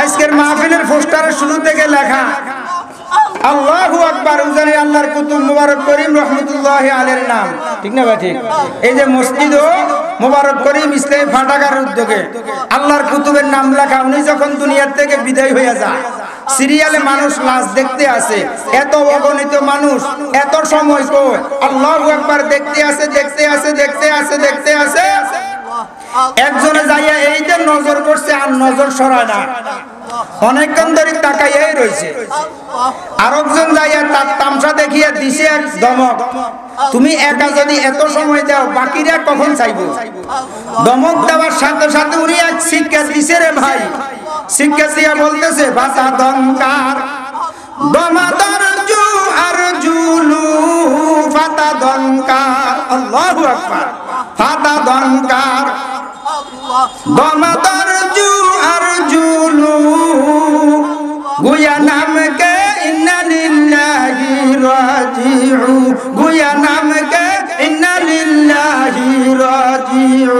আজকের মাহফিলের পোস্টারে শুরু থেকে লেখা আল্লাহু আকবার, উজানি আল্লাহর কুতুব মুবারক করিম রহমাতুল্লাহি আলাইহির নাম, ঠিক না ভাই? ঠিক। এই যে মসজিদও মুবারক করিম ইসলামী ফাটাকার উদ্যোগে আল্লাহর কুতুবের নাম লেখা। উনি যখন দুনিয়ার থেকে বিদায় হয়ে যায়, সিরিয়ালে মানুষ লাশ দেখতে আসে, এত অগণিত মানুষ, এত সময় কই আল্লাহু আকবার দেখতে আসে, দেখতে আসে, দেখতে আসে, দেখতে আসে। একজনে যাইয়া এই যে নজর করছে আর নজর সরায় না, অনেকক্ষণ ধরে তাকাইয়াই রয়েছে। আরেকজন যাইয়া তার তামসা দেখিয়ে দিছে এক দমক, তুমি একা যদি এত সময় দাও বাকিরা কখন চাইবো? দমক দেওয়ার সাথে সাথে উনি এক শিক্ষা দিছে রে ভাই, শিক্ষা দিয়া বলতেছে বাতা দঙ্কার দমাদর জু আর জুলু ফাতা দঙ্কার, আল্লাহু আকবার, ফাতা দঙ্কার দমাদর জু আর জুলু গুয়া নাম কে ইন্না লিল্লাহি রাজিউ, গুয়া নাম কে ইন্না লিল্লাহি রাজিউ।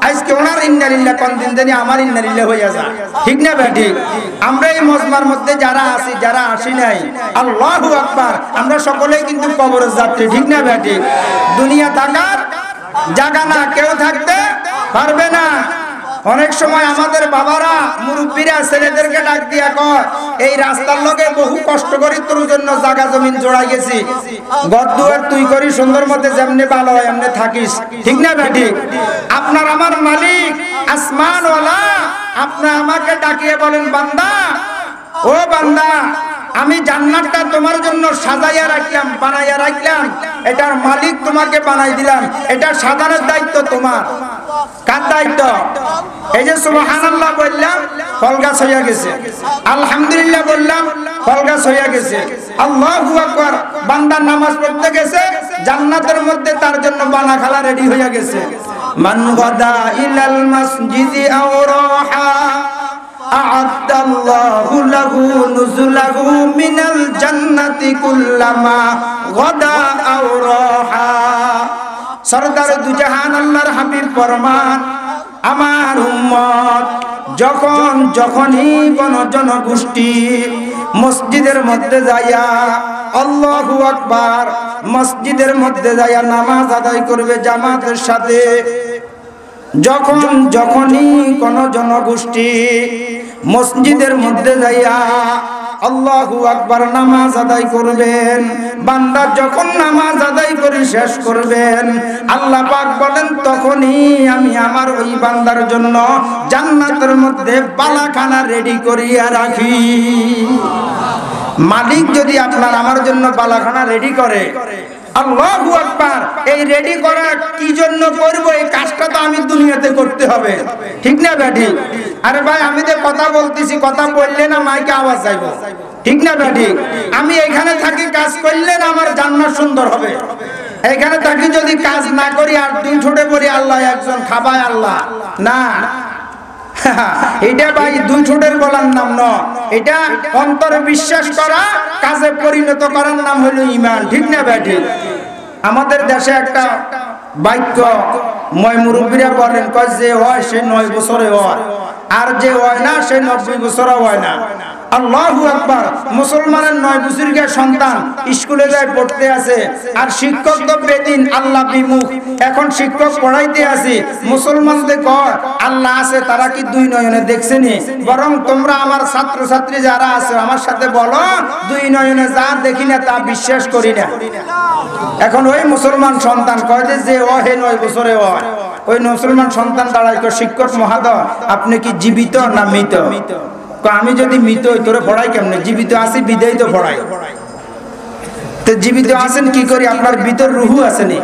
আজকে ওনার ইন্না লিল্লাহ কোন দিন জানি আমার ইন্না লিল্লাহ হইয়া যায়, ঠিক না ভাই? ঠিক। আমরা এই মজমার মধ্যে যারা আছি, যারা আসি নাই, আল্লাহু আকবার, আমরা সকলেই কিন্তু কবরের যাত্রী, ঠিক না ভাই? ঠিক। দুনিয়া থাকার জায়গা না, কেউ থাকতে পারবে না। অনেক সময় আমাদের বাবারা মুরব্বীরা ছেলেদেরকে ডাক দিয়া কয়, এই রাস্তার লগে বহু কষ্ট করি তোর জন্য জায়গা জমিন জোড়াই গেছি, ঘর দুয়ার তুই করি সুন্দর মতে যেমনি ভালো হয় এমনি থাকিস, ঠিক না বেটি? আপনার আমার মালিক আসমানওয়ালা, আপনি আমাকে ডাকিয়ে বলেন বান্দা, ও বান্দা, আমি জান্নাতটা তোমার জন্য সাজাইয়া রাখলাম, বানাইয়া রাখলাম, এটার মালিক তোমাকে বানাই দিলাম, এটা সাজানোর দায়িত্ব তোমার। কার দায়িত্ব? এই যে সুবহানাল্লাহ বললাম, ফল গাছ হইয়া গেছে, আলহামদুলিল্লাহ বললাম, ফল গাছ হইয়া গেছে, আল্লাহু আকবার, বান্দা নামাজ পড়তে গেছে, জান্নাতের মধ্যে তার জন্য বানা খালা রেডি হইয়া গেছে। মান গাদা ইলাল মসজিদি আও রাহা আ'আদাল্লাহু লাহু নুজুলাহু মিনাল জান্নাতি কুল্লামা গাদা আও রাহা। সরদার দুজাহান আল্লাহর হাবিব ফরমান, আমার উম্মত যখনই কোন জনগোষ্ঠী মসজিদের মধ্যে যাইয়া আল্লাহু আকবার, মসজিদের মধ্যে যাইয়া নামাজ আদায় করবে জামাতের সাথে, যখনই কোন জনগোষ্ঠী মসজিদের মধ্যে যাইয়া আল্লাহু আকবার নামাজ আদায় করবেন, বান্দা যখন নামাজ আদায় করে শেষ করবেন, আল্লাহ পাক বলেন তখনই আমি আমার ওই বান্দার জন্য জান্নাতের মধ্যে বালাখানা রেডি করিয়া রাখি। মালিক যদি আপনার আমার জন্য বালাখানা রেডি করে, আল্লাহু আকবার, এই রেডি করা কি জন্য করব? এই কাজটা তো আমি দুনিয়াতে করতে হবে, ঠিক না বেটি? আরে ভাই, আমি তো কথা বলতেছি, কথা বললে না মাইকে আওয়াজ যাইব, ঠিক না বেটি? আমি এখানে থাকি, কাজ করলে না আমার জান্নাত সুন্দর হবে। এখানে থাকি যদি কাজ না করি আর দুই ঠোঁটে পড়ি আল্লাহ একজন, খাবায় আল্লাহ না। এটা ভাই দুই ঠোঁটের বলার নাম নয়, এটা অন্তরে বিশ্বাস করা, কাজে পরিণত করার নাম হলো ঈমান, ঠিক না বেটি? আমাদের দেশে একটা বাক্য ময় মুরব্বীরা বলেন, কয় যে হয় সে 9 বছরে হয়, আর যে হয় না সে 90 বছরে হয় না। আল্লাহু আকবার, মুসলমানের 9 বছরের সন্তান স্কুলে যায় পড়তে আছে, আর শিক্ষক তো বেদিন আল্লাহ বিমুখ। এখন শিক্ষক পড়াইতে আছে, মুসলমানদের কয় আল্লাহ আছে, তারা কি 2 নয়নে দেখছেনি? বরং তোমরা আমার ছাত্র ছাত্রী যারা আছে আমার সাথে বলো, 2 নয়নে যা দেখি না তা বিশ্বাস করি না। এখন ওই মুসলমান সন্তান কয় যে ও হে 9 বছরে হয়, ওই মুসলমান সন্তান দাঁড়ায়, শিক্ষক মহাদয় আপনি কি জীবিত না মৃত? আমি যদি মৃত হই তোরে পড়াই কেমনে? জীবিত আছি বিদায় তো পড়াই। তো জীবিত আছেন কি করি? আপনার ভিতর রুহু আসেনি।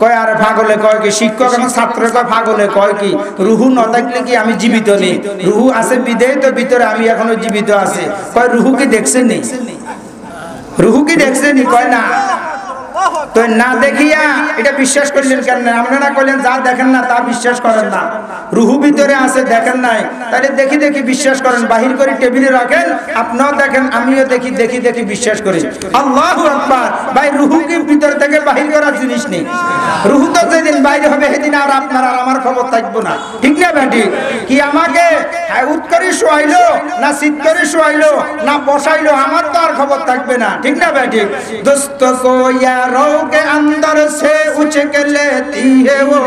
কয় আরে পাগলে কয় কি? শিক্ষক এবং ছাত্র কয় পাগলে কয় কি? রুহু না থাকলে কি আমি জীবিত নেই? রুহু আছে বিদায় তো ভিতরে আমি এখনো জীবিত আছি। কয় রুহু কি দেখছেন নি? রুহু কি দেখছেন নি? কয় না। তো না দেখিয়া এটা বিশ্বাস করলেন কেন? আপনারা কইলেন যা দেখেন না তা বিশ্বাস করেন না, রুহু ভিতরে আছে দেখেন নাই, তাহলে দেখি দেখি বিশ্বাস করেন, বাহির করে টেবিলে রাখেন, আপনিও দেখেন আমিও দেখি, দেখি দেখি বিশ্বাস করি। আল্লাহু আকবার। ভাই রুহু কি ভিতর থেকে বাহির করার জিনিস নেই? রুহু তো যেদিন বাইরে হবে সেদিন আর আপনার আর আমার খবর থাকবো না, ঠিক না বেটি? কি আমাকে উৎকরি শোয়াইলো না শীত করে শোয়াইলো না বসাইলো, আমার তো আর খবর থাকবে না, ঠিক না বেটি? দোস্ত কো यारों के अंदर से उठ के लेती है वो,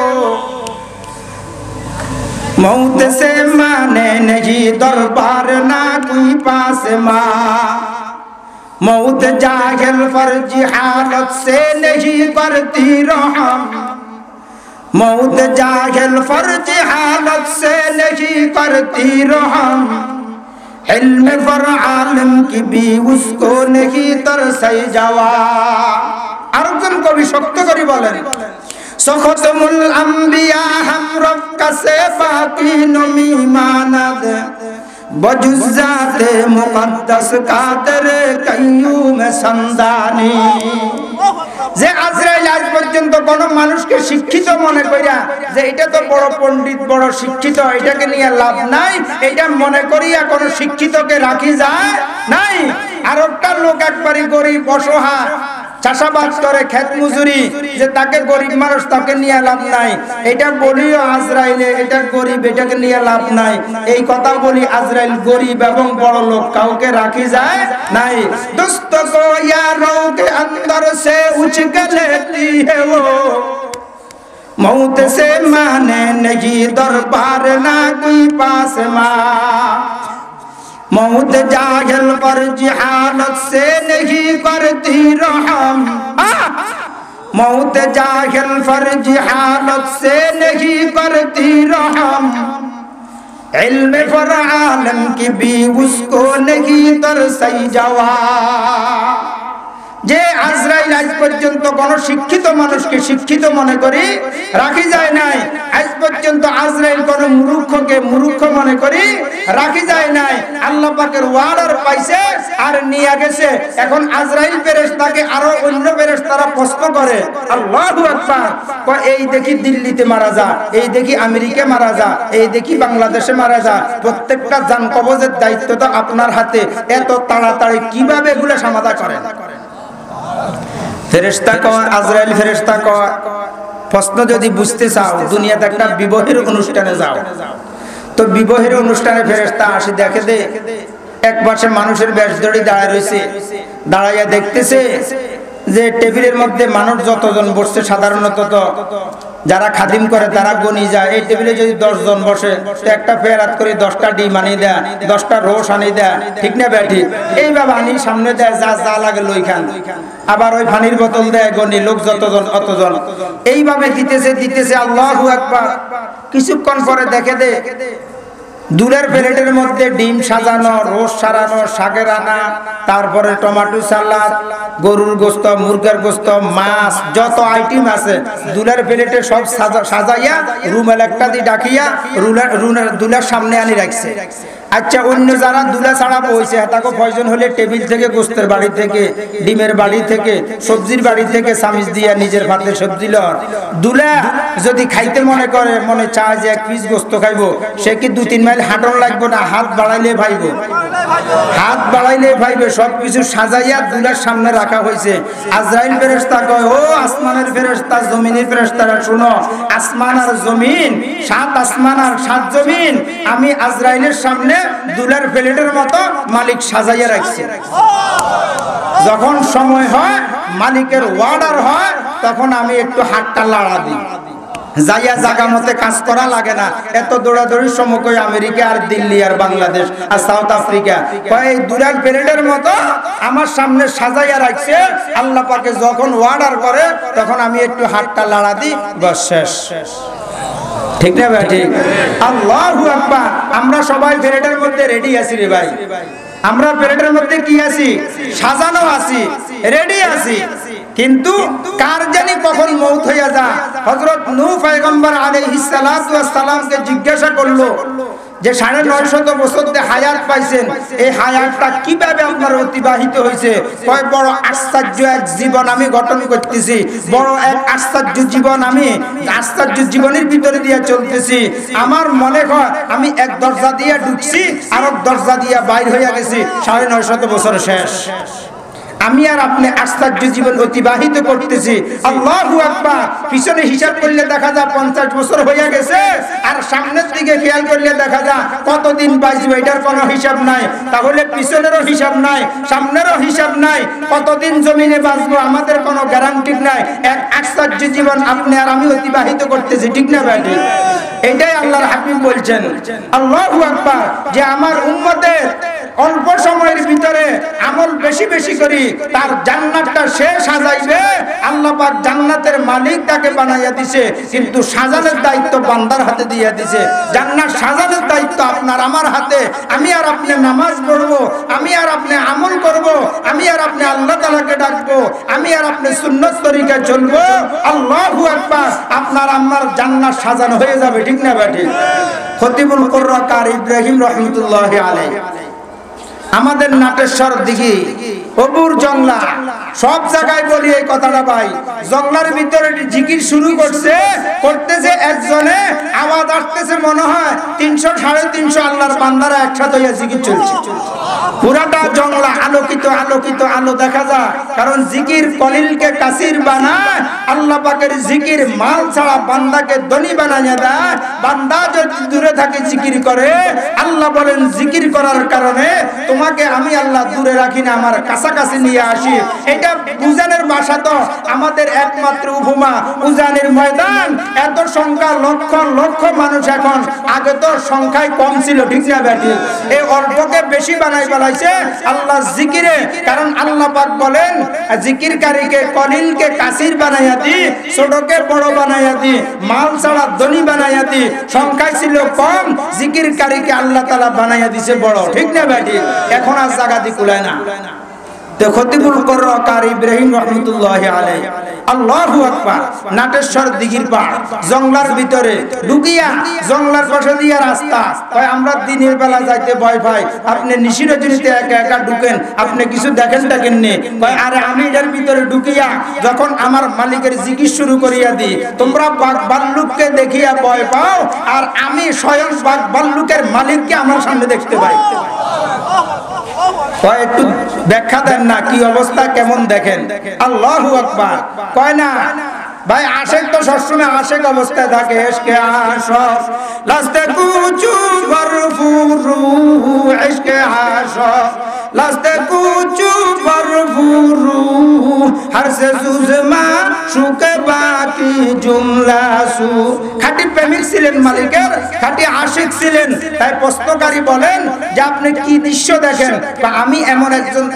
मौत से माने नहीं दरबार ना कोई पास माँ, मौत जाहिल फर्ज हालत से नहीं करती रहम, मौत जाहिल फर्ज हालत से नहीं करती रहम, इल्म पर आलम की भी उसको नहीं तरसाई जवा। আরেকজন কবি শক্ত করে বলেন, সখতমুল আম্বিয়া হাম রব কাছে বাকি নমি মানাদ বজুজাতে মুকদ্দাস কাদের কাইয়ুম সামদানি। যে আজরাইল আজ পর্যন্ত কোন মানুষকে শিক্ষিত মনে করিয়া যে এটা তো বড় পণ্ডিত বড় শিক্ষিত, এটাকে নিয়ে লাভ নাই, এটা মনে করিয়া কোন শিক্ষিতকে রাখি যায় নাই। আর একটা লোক একবারই গরিব অসহায় চাষাবাদ করে খেত মজুরি, যে তাকে গরিব মানুষ তাকে নিয়ে লাভ নাই, এটা বলিও আজরাইলে এটা গরিব এটাকে নিয়ে লাভ নাই, এই কথা বলি আজরাইল গরিব এবং বড় লোক কাউকে রাখি যায় নাই। দোস্ত কো यारों के अंदर से उठ के लेती है वो, मौत से माने नहीं दरबार ना कोई पास माँ, मौत जाहिल पर जिहालत से नहीं करती रहम, मौत जाहिल पर जिहालत से नहीं करती रहम, इल्म पर आलम की भी उसको नहीं तरसाई जवा। যে আজরাইল আজ পর্যন্ত কোন শিক্ষিত মানুষকে শিক্ষিত মনে করি রাখি যায় নাই, আজ পর্যন্ত আজরাইল কোন মূর্খকে মূর্খ মনে করি রাখি যায় নাই। আল্লাহ পাকের ওয়ার্ডার পাইছে আর নিয়ে গেছে। এখন আজরাইল ফেরেশতাকে আরো অন্য ফেরেশতারা প্রশ্ন করে, আল্লাহু আকবার, কয় এই দেখি দিল্লিতে মারা যা, এই দেখি আমেরিকা মারা যা, এই দেখি বাংলাদেশে মারা যা, প্রত্যেকটা জান কবজের দায়িত্ব তো আপনার হাতে, এত তাড়াতাড়ি কিভাবে এগুলো সমাধান করেন? ফেরেশতা কয়, আজরাইল ফেরেশতা কয়, প্রশ্ন যদি বুঝতে চাও দুনিয়াতে একটা বিবাহের অনুষ্ঠানে যাও, তো বিবাহের অনুষ্ঠানে ফেরেশতা আসি দেখে দে এক পাশে মানুষের বেশ ধরে দাঁড়ায় রয়েছে, দাঁড়াইয়া দেখতেছে যে টেবিলের মধ্যে মানুষ যতজন বসছে সাধারণত তো যারা খাদিম করে তারা গনি যায়, এই টেবিলে যদি 10 জন বসে তো একটা ফেরাত করে 10টা ডিম আনিয়ে দেয়, 10টা রোস আনিয়ে দেয়, ঠিক না ব্যাঠি? এইভাবে আনি সামনে দেয়, যা যা লাগে লই খান, আবার ওই পানির বোতল দেয়, গনি লোক যতজন অতজন, এইভাবে দিতেছে দিতেছে। আল্লাহু আকবার। কিছুক্ষণ পরে দেখে দে দুলের প্লেটের মধ্যে ডিম সাজানো, রোস সারানো, শাকের আনা, তারপরে টমেটো সালাদ, গরুর গোস্ত, মুরগির গোস্ত, মাছ, যত আইটেম আছে দুলের প্লেটে সব সাজাইয়া রুমেল একটা দিয়ে ডাকিয়া দুলের সামনে আনি রাখছে। আচ্ছা, অন্য যারা দুলা ছাড়া বইছে তাকে প্রয়োজন হলে টেবিল থেকে, গোস্তের বাড়ি থেকে, ডিমের বাড়ি থেকে, সবজির বাড়ি থেকে চামিচ দিয়া নিজের ভাতে সবজি লর। দুলা যদি খাইতে মনে করে, মনে চায় যে 1 পিস গোস্ত খাইবো, সে কি 2-3 মাইল হাঁটন লাগবো না, হাত বাড়াইলে ভাইব, হাত বাড়াইলে ভাইবে। সবকিছু সাজাইয়া দুলার সামনে রাখা হয়েছে। আজরাইল ফেরেশতা কয়, ও আসমানের ফেরেশতা, জমিনের ফেরেশতারা শুনো, আসমান আর জমিন, 7 আসমান আর 7 জমিন আমি আজরাইলের সামনে দুলার প্লেটের মতো মালিক সাজাইয়া রাখছে। যখন সময় হয়, মালিকের অর্ডার হয়, তখন আমি একটু হাতটা লাড়া দিই, যাইয়া জায়গা মতে কাজ করা লাগে না। এত দৌড়াদৌড়ির সময় কই আমেরিকা আর দিল্লি আর বাংলাদেশ আর সাউথ আফ্রিকা, কয় এই দুলার প্লেটের মতো আমার সামনে সাজাইয়া রাখছে। আল্লাহ পাকে যখন অর্ডার করে তখন আমি একটু হাতটা লাড়া দিই, বস শেষ। ঠিক না ভাই? ঠিক। আল্লাহু আকবার। আমরা সবাই প্লেটের মধ্যে রেডি আছি রে ভাই, আমরা প্লেটের মধ্যে কি আছি? সাজানো আছি, রেডি আছি। কিন্তু কার জানি কখন মৌত হইয়া যা। হযরত নূহ পয়গম্বর আলাইহিস সালাতু ওয়াস সালামকে জিজ্ঞাসা করলো যে 950 বছর ধরে হায়াত পাইছেন, এই হায়াতটা কিভাবে আপনার অতিবাহিত হয়েছে? কয় বড় আশ্চর্য এক জীবন আমি গঠন করতেছি, বড় এক আশ্চর্য জীবন আমি আশ্চর্য জীবনের ভিতরে দিয়ে চলতেছি। আমার মনে হয় আমি এক দরজা দিয়ে ঢুকছি আর এক দরজা দিয়ে বাইর হয়ে গেছি, 950 বছর শেষ। আমি আর আপনি আশ্চর্য জীবন অতিবাহিত করতেছি। আল্লাহু আকবার। পিছনে হিসাব করলে দেখা যায় 50 বছর হয়ে গেছে, আর সামনের দিকে খেয়াল করলে দেখা যায় কতদিন বাঁচবো এটার কোনো হিসাব নাই। তাহলে পিছনেরও হিসাব নাই, সামনেরও হিসাব নাই, কতদিন জমিনে বাঁচবো আমাদের কোনো গ্যারান্টি নাই। এক আশ্চর্য জীবন আপনি আর আমি অতিবাহিত করতেছি, ঠিক না ভাই? এটাই আল্লাহর হাবিব বলছেন, আল্লাহু আকবার, যে আমার উম্মতের অল্প সময়ের ভিতরে আমল বেশি বেশি করি তার জান্নাতটা সে সাজাইবে। আল্লাহ পাক জান্নাতের মালিক তাকে বানাইয়া দিছে, কিন্তু সাজানোর দায়িত্ব বান্দার হাতে দিয়ে দিছে। জান্নাত সাজানোর দায়িত্ব আপনার আমার হাতে। আমি আর আপনি নামাজ পড়বো, আমি আর আপনি আমল করব, আমি আর আপনি আল্লাহ তাআলাকে ডাকবো, আমি আর আপনি সুন্নাত তরিকায় চলবো। আল্লাহু আকবার। আপনার আমার জান্নাত সাজানো হয়ে যাবে, ঠিক না ভাই? খতিবুল কুররা কারি ইব্রাহিম রহমাতুল্লাহি আলাইহি আমাদের নাটেশ্বর দিঘি অপুর জংলা সব জায়গায় বলি এই কথাটা ভাই। জংলার ভিতরে জিকির শুরু করতেছে একজনে, আওয়াজ আসতেছে মনে হয় 300 350 আল্লাহর বান্দারা একসাথে হয়ে জিকির চলছে। পুরাটা জংলা আলোকিত আলোকিত আলো দেখা যায়, কারণ জিকির কলিলকে কাসির বানায়। আল্লাহ পাকের জিকির মাল ছাড়া বান্দাকে ধনী বানাইয়া দেয়। বান্দা যদি দূরে থাকে জিকির করে, আল্লাহ বলেন জিকির করার কারণে তোমাকে আমি আল্লাহ দূরে রাখি না, আমার কাছাকাছি নিয়ে আসি। এটা উজানের ভাষা তো আমাদের একমাত্র উপমা, উজানের ময়দান। এত সংখ্যা লক্ষ লক্ষ মানুষ এখন, আগে তো সংখ্যায় কম ছিল, ঠিক না ব্যাটি? এই অল্পকে বেশি বানাই ফেলাইছে আল্লাহ জিকিরে। কারণ আল্লাহ পাক বলেন জিকিরকারীকে কলিলকে কাসির বানাইয়া দি, ছোটকে বড় বানাইয়া দি, মাল ছাড়া ধনী বানাইয়া দি। সংখ্যায় ছিল কম, জিকিরকারীকে আল্লাহ তাআলা বানাইয়া দিছে বড়, ঠিক না ব্যাটি? এখন আর জায়গা দি কুলায় না। তো খতিবুল কুররা কারি ইব্রাহিম রাহমাতুল্লাহি আলাইহি আল্লাহু আকবার নাটেশ্বর দিঘির পাড় জংলার ভিতরে ঢুকিয়া জংলার পাশে দিয়া রাস্তা। কয় আমরা দিনের বেলা যাইতে ভয় পাই, আপনি নিশির জনিতে একা একা ঢুকেন, আপনি কিছু দেখেন নে। কয় আরে আমি এর ভিতরে ঢুকিয়া যখন আমার মালিকের জিকির শুরু করিয়া দিই, তোমরা বাঘ ভাল্লুককে দেখিয়া ভয় পাও, আর আমি স্বয়ং বাঘ ভাল্লুকের মালিককে আমার সামনে দেখতে পাই। কয় একটু ব্যাখ্যা দেন না, কি অবস্থা কেমন দেখেন। আল্লাহু আকবার। কয় না ভাই, আশেক তো সবসময় আশেক অবস্থায় থাকে। ইশকে আশক লাস্তে কুচু ভরপুরু, ইশকে আশক লাস্তে কুচু ভরপুরু, হর সে জুজমা শুকে বাকি জুমলা সু। খাঁটি প্রেমিক ছিলেন মালিকের, খাঁটি আশিক ছিলেন। তাই প্রশ্নকারী বলেন যে আপনি কি দৃশ্য দেখেন? বা আমি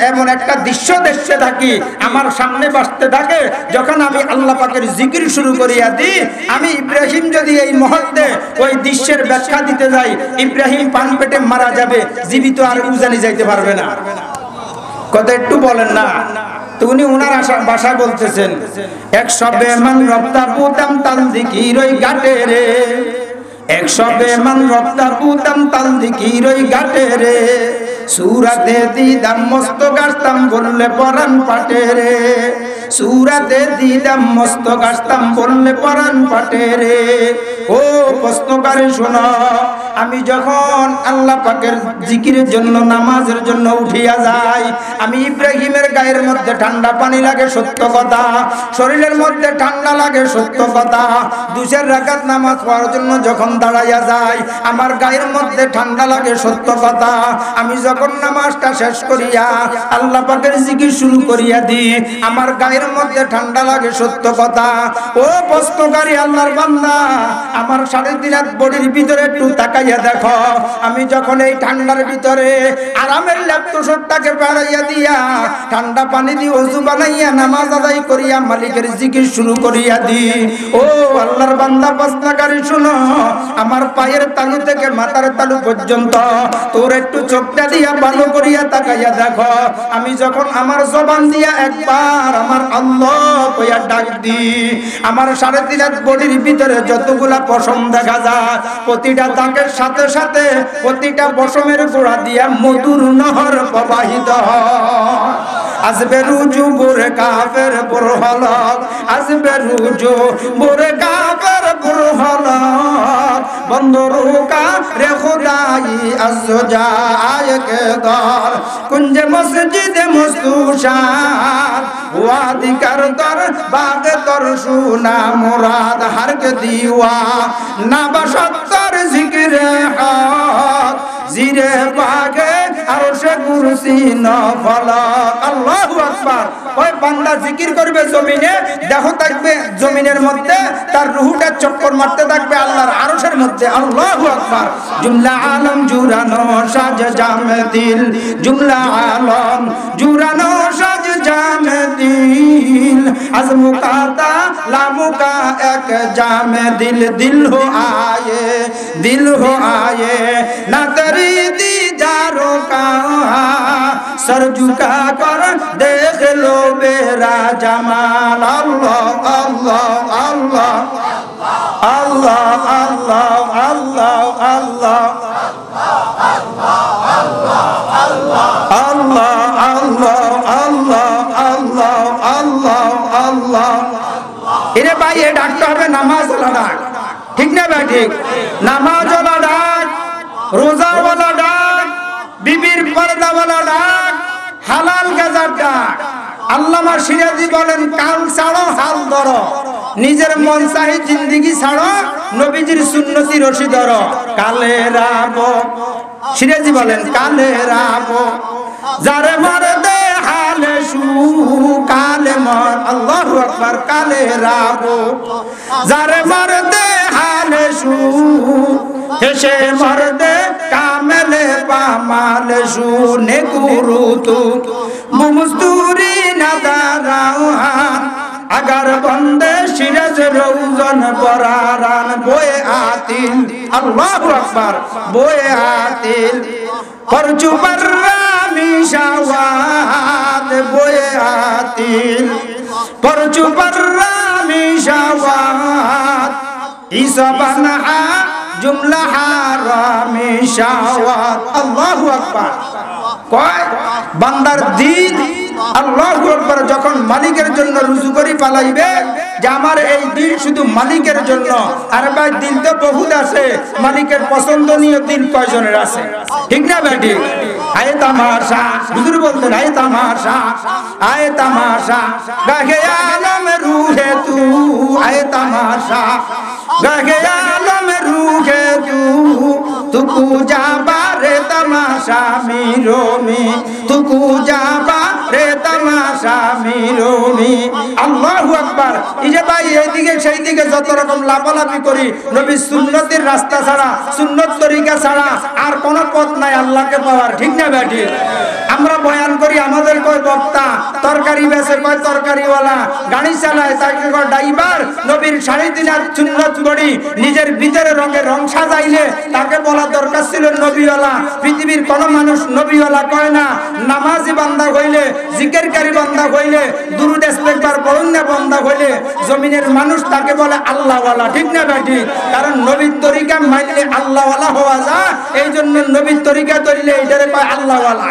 এমন একটা দৃশ্য দেখতে থাকি, আমার সামনে বাসতে থাকে, যখন আমি আল্লাহ পাকের জিকির শুরু করিয়া দিই, আমি ইব্রাহিম যদি এই মুহূর্তে ওই দৃশ্যের ব্যাখ্যা দিতে যাই, ইব্রাহিম পান পেটে মারা যাবে, জীবিত আর উজানি যাইতে পারবে না। কথা একটু বলেন না। তো উনি ওনার ভাষায় বলতেছেন, 100 বেমান রপ্তা পুতাম তাল জিকির ওই ঘাটে রে, 100 বেমান রপ্তা পুতাম তাল জিকির ওই ঘাটে রে, সুরাতে দিদাম মস্ত গাছতাম বললে পরাণ পাটে রে, সুরাতে দিদাম মস্ত গাছতাম বললে পরাণ পাটে রে। ও প্রশ্নকারী শোনো, আমি যখন আল্লাহ পাকের জিকিরের জন্য নামাজের জন্য উঠিয়া যাই, আমি ইব্রাহিমের গায়ের মধ্যে ঠান্ডা পানি লাগে সত্য কথা, শরীরের মধ্যে ঠান্ডা লাগে সত্য কথা। 2 রাকাত নামাজ পড়ার জন্য যখন দাঁড়াইয়া যাই, আমার গায়ের মধ্যে ঠান্ডা লাগে সত্য কথা। আমি যখন নামাজটা শেষ করিয়া আল্লাহ পাকের জিকির শুরু করিয়া দিই, আমার গায়ের মধ্যে ঠান্ডা লাগে সত্য কথা। ও প্রশ্নকারী আল্লাহর বান্দা, আমার 3.5 হাত বডির ভিতরে একটু তাকাইয়া দেখো। আমি যখন এই ঠান্ডার ভিতরে আরামের ল্যাপটপটাকে বাড়াইয়া দিয়া ঠান্ডা পানি দিয়ে ওযু বানাইয়া নামাজ আদায় করিয়া মালিকের জিকির শুরু করিয়া দি, ও আল্লাহর বান্দা প্রশ্নকারী শুনো, আমার পায়ের তালু থেকে মাথার তালু পর্যন্ত তোর একটু চোখটা দিয়া ভালো করিয়া তাকাইয়া দেখো। আমি যখন আমার জবান দিয়া একবার আমার আল্লাহ কইয়া ডাক দি, আমার 3.5 হাত বডির ভিতরে যতগুলা পশম দেখা যায়, প্রতিটা দাগের সাথে সাথে প্রতিটা পশমের গোড়া দিয়া মধুর নহর প্রবাহিত হয়। আসবে রুজু বুরে কাফের বুরহলক, আসবে রুজু বুরে কাফের বুরহলক, বন্দরুকা রে খুদাই আজজায় কে দর কুঞ্জে মসজিদে মস্তুশার ওয়াদি কর দর বাগ তর সুনা মুরাদ হর কে দিওয়া না বসত্তর জিকিরে হক জিরে বাগে আরশে কুরসি নফলক। আল্লাহু আকবার। ওই বান্দা জিকির করবে জমিনে, দেহ থাকবে জমিনের মধ্যে, তার রূহটা চক্কর মারতে থাকবে আল্লাহর আরশের মধ্যে। আল্লাহু আকবার। জুমলা আলম জুরানো সাজ জামে দিল, জুমলা আলম জুরানো সাজ জামে দিল, আজমুকা তা লামুকা এক জামে দিল, দিল হো আয়ে, দিল হো আয়ে না তেরি दीदारों का सर झुका कर देख लो मेरा जमाल। अल्लाह अल्लाह अल्लाह अल्लाह अल्लाह अल्लाह अल्लाह अल्लाह अल्लाह अल्लाह अल्लाह। इरे भाई ये डाकते হবে নামাজ ওয়ালা ডাক, ঠিক না ভাই? ঠিক। নামাজ ওয়ালা ডাক, রোজা ওয়ালা ডাক, বিবির পর্দা ওয়ালা ডাক, হালাল গাজার ডাক। আল্লামা সিরাজি বলেন কাল ছাড়ো হাল ধরো, নিজের মন চাহি জিন্দেগি ছাড়ো, নবীজির সুন্নতি রশি ধরো। কালে রাবো, সিরাজি বলেন কালে রাবো যারে মরে দে হালে সু কালে মর। আল্লাহু আকবার। কালে রাবো যারে মরে দে হালে সু হেসে মরদে কামেলে পামালে শুনে গুরু তু মুমস্তুরি নাদারান আগার বন্দে সিরাজ রৌজন পরারান বয়ে আতিল। আল্লাহু আকবার। বয়ে আতিল পরচু পররামি শাওয়াত বয়ে আতিল পরচু পররামি শাওয়াত ইসাবানা जुमला हारामी शावात। अल्लाहु अकबर। কয় বান্দার দিন আল্লাহু আকবার যখন মালিকের জন্য রুজু করি পালাইবে যে আমার এই দিন শুধু মালিকের জন্য। আর ভাই দিন তো বহুত আছে, মালিকের পছন্দনীয় দিন কয়জনের আছে, ঠিক না ভাই? ঠিক। আয়ে তামাশা, হুজুর বলতেন আয়ে তামাশা, আয়ে তামাশা গাহে আলম রুহে তু, আয়ে তামাশা গাহে আলম রুহে তু, তুকু যাবা রে তামাশা মিরোমি, তুকু যাবা রে তামাশা মিরোমি। আল্লাহু আকবার। এই যে ভাই এইদিকে সেই দিকে যত রকম লাফালাফি করি, নবী সুন্নতের রাস্তা ছাড়া, সুন্নত তরিকা ছাড়া আর কোন পথ নাই আল্লাহকে পাওয়ার, ঠিক না বেটি? আমরা বয়ান করি, আমাদের কয় বক্তা, তরকারি বেচে কয় তরকারিওয়ালা, গাড়ি চালায় তাকে কয় ড্রাইভার, নবীর 3.5 হাত সুন্নত করি, নিজের ভিতরে রঙে রং সাজাইলে তাকে বলা দরকার ছিল নবীওয়ালা। পৃথিবীর কোন মানুষ নবীওয়ালা কয় না। নামাজি বান্দা হইলে, জিকিরকারী বান্দা হইলে, দুরূদ ইস্তেগফার পড়না বান্দা হইলে জমিনের মানুষ তাকে বলে আল্লাহওয়ালা, ঠিক না বেটি? কারণ নবীর তরিকা মানলে আল্লাহওয়ালা হওয়া যায়। এই জন্য নবীর তরিকা ধরলে এটারে কয় আল্লাহওয়ালা।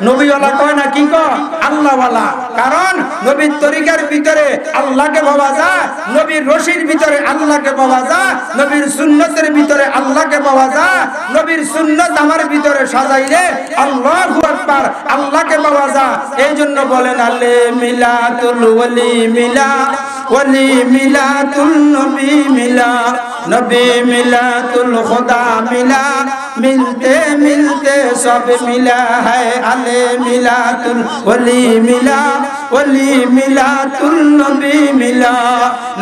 নবীওয়ালা কয় না, কি কয়? আল্লাহওয়ালা। কারণ নবীর তরিকার ভিতরে আল্লাহকে পাওয়া যায়, নবীর রশির ভিতরে আল্লাহকে পাওয়া যায়, নবীর সুন্নতের ভিতরে আল্লাহকে পাওয়া যায়। নবীর সুন্নত আমার ভিতরে সাজাইলে আল্লাহু আকবার, আল্লাহকে পাওয়া যায়। এই জন্য বলেন আলে মিলাতুল ওয়ালি মিলা, ওয়ালি মিলাতুল নবী মিলা, নবী মিলাতুল খুদা মিলা, मिलते मिलते सब मिला है। अले मिलातुल वली मिला, वली मिलातुल नबी मिला,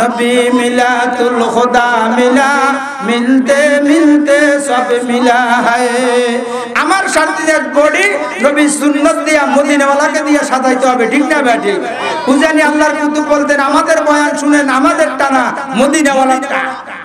नबी मिलातुल खुदा मिला, मिलते मिलते सब मिला है। আমার আমার শান্তির বডি নবী সুন্নাত দিয়া মদিনাওয়ালাকে দিয়ে সাজাইতে হবে, ঠিক না ব্যাটি? উজানি আল্লাহর কুতুব বলতেন আমাদের বয়ান শুনেন, আমাদের টানা মদিনাওয়ালাটা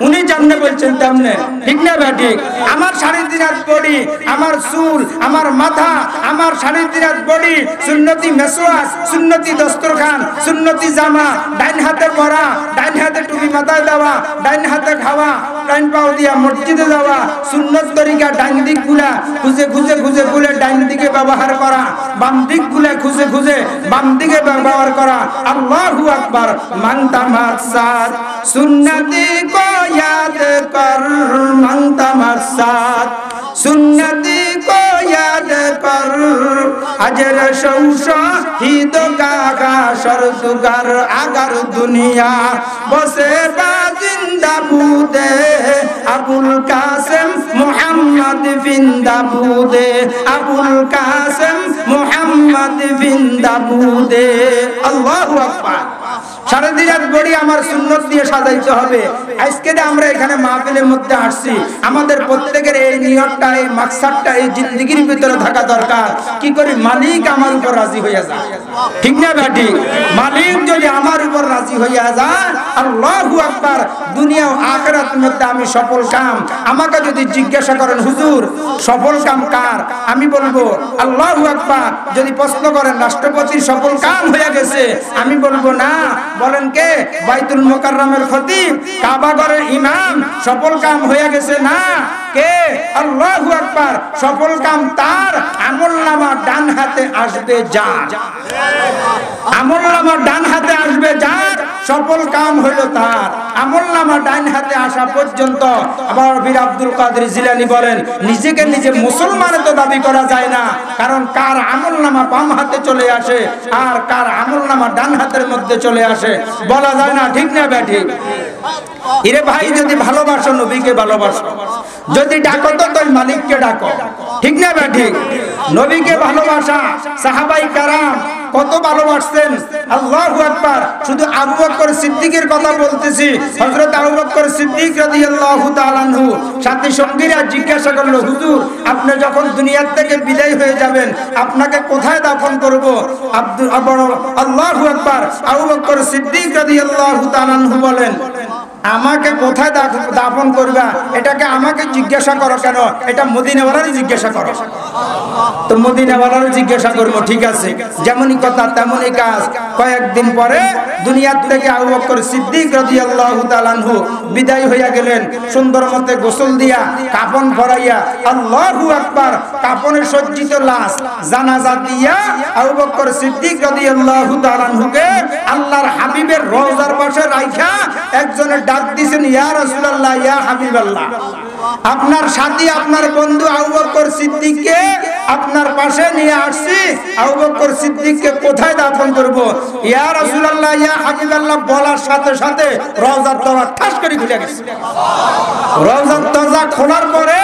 উনি জাননে বলছেন তেমনে, ঠিক না ব্যাটি? আমার শান্তির বডি, আমার চুল, আমার মাথা, আমার শান্তির বডি সুন্নতি মেসওয়াক, সুন্নতি দস্তরখান, সুন্নতি জামা, ডাইন হাতে পরা, ডাইন হাতে টুপি মাথায় দেওয়া, ডাইন হাতে খাওয়া, ডাইন পাও দিয়া মসজিদে যাওয়া, সুন্নত তরিকা ডাইন দিক গুলা খুঁজে খুঁজে খুঁজে খুঁজে ডাইন দিকে ব্যবহার করা, বাম দিক গুলা খুঁজে খুঁজে বাম দিকে ব্যবহার করা। আল্লাহু আকবার। মান তামাসসাক সুন্নতি কো ইয়াদ কর, মান তামাসসাক সুন্নতি কো ইয়াদ কর, আজর শৌশাহিদ কা শরতুগার আগার দুনিয়া বসে বা জিন্দা বুদে, আবুল কাসেম মুহাম্মদ জিন্দা বুদে, আবুল কাসেম মুহাম্মদ জিন্দা বুদে। আল্লাহু আকবার। সারা দিন বড়ি আমার সুন্নত দিয়ে সাজাইতে হবে। আজকে আমরা এখানে মাহফিলের মধ্যে আসছি, আমাদের প্রত্যেকের এই নিয়তটা, এই মাকসাদটা এই জিন্দেগির ভিতরে থাকা দরকার। কি করি মালিক আমার উপর রাজি হইয়া যায়, ঠিক না ব্যাটি? মালিক যদি আমার উপর রাজি হইয়া যায়, আল্লাহু আকবার, দুনিয়া ও আখিরাতের মধ্যে আমি সফল কাম। আমাকে যদি জিজ্ঞাসা করেন হুজুর সফল কাম কার, আমি বলবো আল্লাহু আকবার। যদি প্রশ্ন করেন রাষ্ট্রপতির সফল কাম হয়ে গেছে, আমি বলবো না। বলেন কে? বাইতুল মুকাররমের খতিব, কাবা ঘরের ইমাম সফল কাম হয়ে গেছে না? কে? আল্লাহু আকবার। সফল কাম তার আমলনামা ডান হাতে আসবে যার, আমলনামা ডান হাতে আসবে যার, সফল কাম হলো তার। আমলনামা ডান হাতে আসা পর্যন্ত আবার বীর আব্দুল কাদের জিলানী বলেন নিজেকে নিজে মুসলমান তো দাবি করা যায় না, কারণ কার আমলনামা বাম হাতে চলে আসে আর কার আমলনামা ডান হাতের মধ্যে চলে আসে বলা যায় না, ঠিক না ব্যাটি? ইরে ভাই, যদি ভালোবাসো নবীকে ভালোবাসো, যদি ডাকো তো তোর মালিককে ডাকো, ঠিক না ব্যাটি? নবীকে ভালোবাসা সাহাবাই কারাম কত ভালোবাসতেন। আল্লাহু আকবার। শুধু আবু বকর সিদ্দিকের কথা বলতেছি। হযরত আবু বকর সিদ্দিক রাদিয়াল্লাহু তাআলা আনহু সাথী সঙ্গীরা জিজ্ঞাসা করলো হুজুর আপনি যখন দুনিয়া থেকে বিদায় হয়ে যাবেন আপনাকে কোথায় দাফন করব? আল্লাহু আকবার। আবু বকর সিদ্দিক রাদিয়াল্লাহু তাআলা আনহু বলেন আমাকে কোথায় দাফন করবা এটাকে আমাকে জিজ্ঞাসা করো কেন? এটা মদিনাওয়ালারই জিজ্ঞাসা করো। তো মদিনাওয়ালার জিজ্ঞাসা করবো, ঠিক আছে। যেমনই কথা তেমনই কাজ। কয়েকদিন পরে দুনিয়া থেকে আবু বকর সিদ্দিক রাদিয়াল্লাহু তাআলা আনহু বিদায় হইয়া গেলেন। সুন্দর মতে গোসল দিয়া কাফন পরাইয়া, আল্লাহু আকবার, কাফনে সজ্জিত লাশ জানাজা দিয়া আবু বকর সিদ্দিক রাদিয়াল্লাহু তাআলা আনহুকে আল্লাহর হাবিবের রওজার পাশে রাইখা একজনে ডাক দিয়েছেন, ইয়া রাসূলুল্লাহ, ইয়া হাবিবাল্লাহ, আপনার সাথী আপনার বন্ধু আবু বকর সিদ্দিককে আপনার পাশে নিয়ে আসছি, আবু বকর সিদ্দিককে কোথায় দাফন করব? ইয়া রাসূলুল্লাহ, ইয়া হাবিবাল্লাহ বলার সাথে সাথে রওজার দরজা ঠাস করে খুলে গেছে। রওজার দরজা খোলার পরে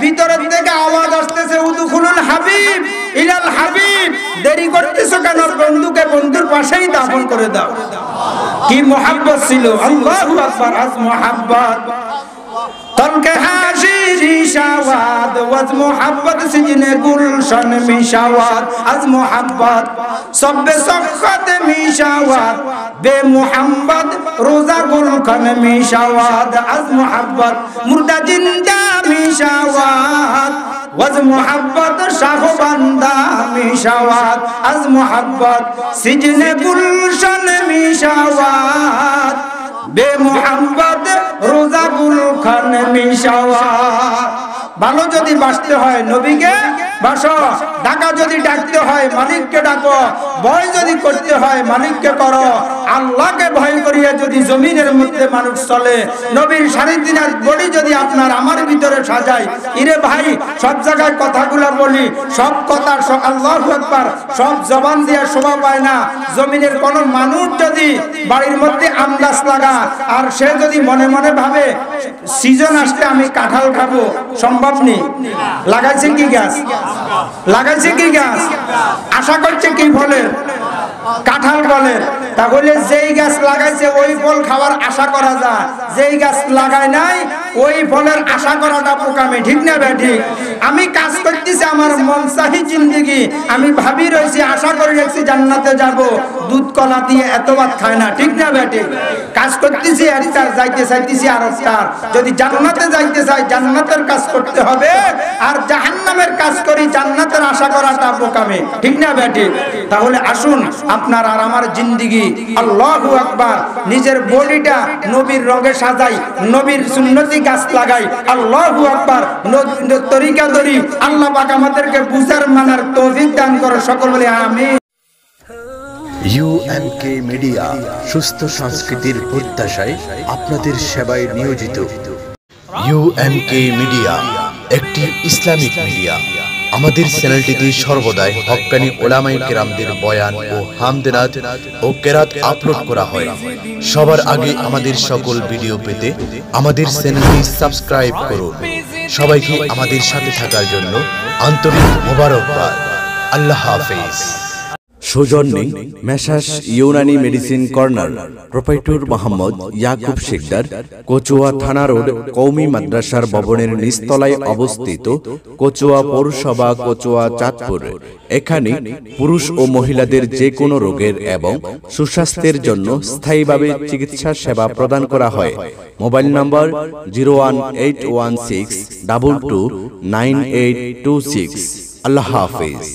ভিতরের থেকে আওয়াজ আসতেছে, উদখুলুল হাবিব ইলাল হাবিব, দেরি করতেছো কেন? বন্ধুকে বন্ধুর পাশেই দাফন করে দাও। কি মোহাব্বত ছিল! আল্লাহু আকবার। আজ মোহাব্বত তলকে হাসিরি শাওয়াদ ওয়াজ মোহাব্বত সিজনে গুলশন মিশাওয়াত, আজ মোহাব্বত সবে সখত মিশাওয়াত বে মোহাম্মদ রোজা গুলখান মিশাওয়াত, আজ মোহাব্বত মুর্দা জিন্দা মিশাওয়াত ওয়াজ মোহাব্বত শাহ বান্দা মিশাওয়াত, আজ মোহাব্বত সিজনে গুলশন মিশাওয়াত বে মোহাম্মদ রোজা গুলখান মিশাওয়াত। ভালো যদি বাসতে হয় নবীকে বাসো, ডাকা যদি ডাকতে হয় মালিককে ডাকো, ভয় যদি করতে হয় মালিককে করো। আল্লাহকে ভয় করিয়া যদি জমিনের মধ্যে মানুষ চলে, নবীর সারিদিনার বডি যদি আপনার আমার ভিতরে সাজায়, ইরে ভাই সব জায়গায় কথাগুলা বলি, সব কথা আল্লাহু আকবার সব জবান দিয়ে শোভা পায় না। জমিনের কোন মানুষ যদি বাড়ির মধ্যে আম গাছ লাগা আর সে যদি মনে মনে ভাবে সিজন আসলে আমি কাঁঠাল খাবো, সম্ভব নেই। লাগাইছে কি গাছ? লাগাইছে কি গাছ? আশা করছে কি ফলের? কাঁঠাল ফলের। তাহলে যেই গাছ লাগাইছে ওই ফল খাওয়ার আশা করা যায়, যেই গাছ লাগায় নাই ওই ফলের আশা করাটা বোকামি, ঠিক না ভাই? ঠিক। আমি কাজ করতে দিছে আমার মন চাহি জিন্দেগি, আমি ভাবি রয়েছি, আশা করে রাখছি জান্নাতে যাব, দুধ কলা দিয়ে এত ভাত খায় না, ঠিক না বেটে? কাজ করতেছি একটার, যাইতে চাইতেছি আরেকটার। যদি জান্নাতে যাইতে চাই জান্নাতের কাজ করতে হবে, আর জাহান্নামের কাজ করি জান্নাতের আশা করাটা বোকামি, ঠিক না বেটে? তাহলে আসুন আপনার আর আমার জিন্দেগি আল্লাহু আকবার, নিজের বডিটা নবীর রঙে সাজাই, নবীর সুন্নতি গাছ লাগাই, আল্লাহু আকবার, তরিকা ধরি। আল্লাহ পাক আমাদেরকে বুঝার মানার তৌফিক দান করে, সকল বলে আমিন। UNK মিডিয়া, সুস্থ সংস্কৃতির প্রত্যাশায় আপনাদের সেবায় নিয়োজিত। UNK মিডিয়া একটি ইসলামিক মিডিয়া। আমাদের চ্যানেলটিতে সর্বদাই হক্কানি উলামায়ে কেরামদের বয়ান ও হামদনাত ও কেরাত আপলোড করা হয়। সবার আগে আমাদের সকল ভিডিও পেতে আমাদের চ্যানেলটি সাবস্ক্রাইব করুন। সবাইকে আমাদের সাথে থাকার জন্য আন্তরিক মোবারকবাদ। আল্লাহ হাফেজ। সৌজন্যে Messrs Unani medicine corner, proprietor Mohammad Yakub Shekhdar, Kachua থানা রোড, কওমি মাদ্রাসার ভবনের নিচতলায় অবস্থিত, কচুয়া পৌরসভা, কচুয়া, চাঁদপুর। এখানে পুরুষ ও মহিলাদের যে কোনো রোগের এবং সুস্বাস্থ্যের জন্য স্থায়ীভাবে চিকিৎসা সেবা প্রদান করা হয়। মোবাইল নম্বর 01816229826। আল্লাহ হাফেজ।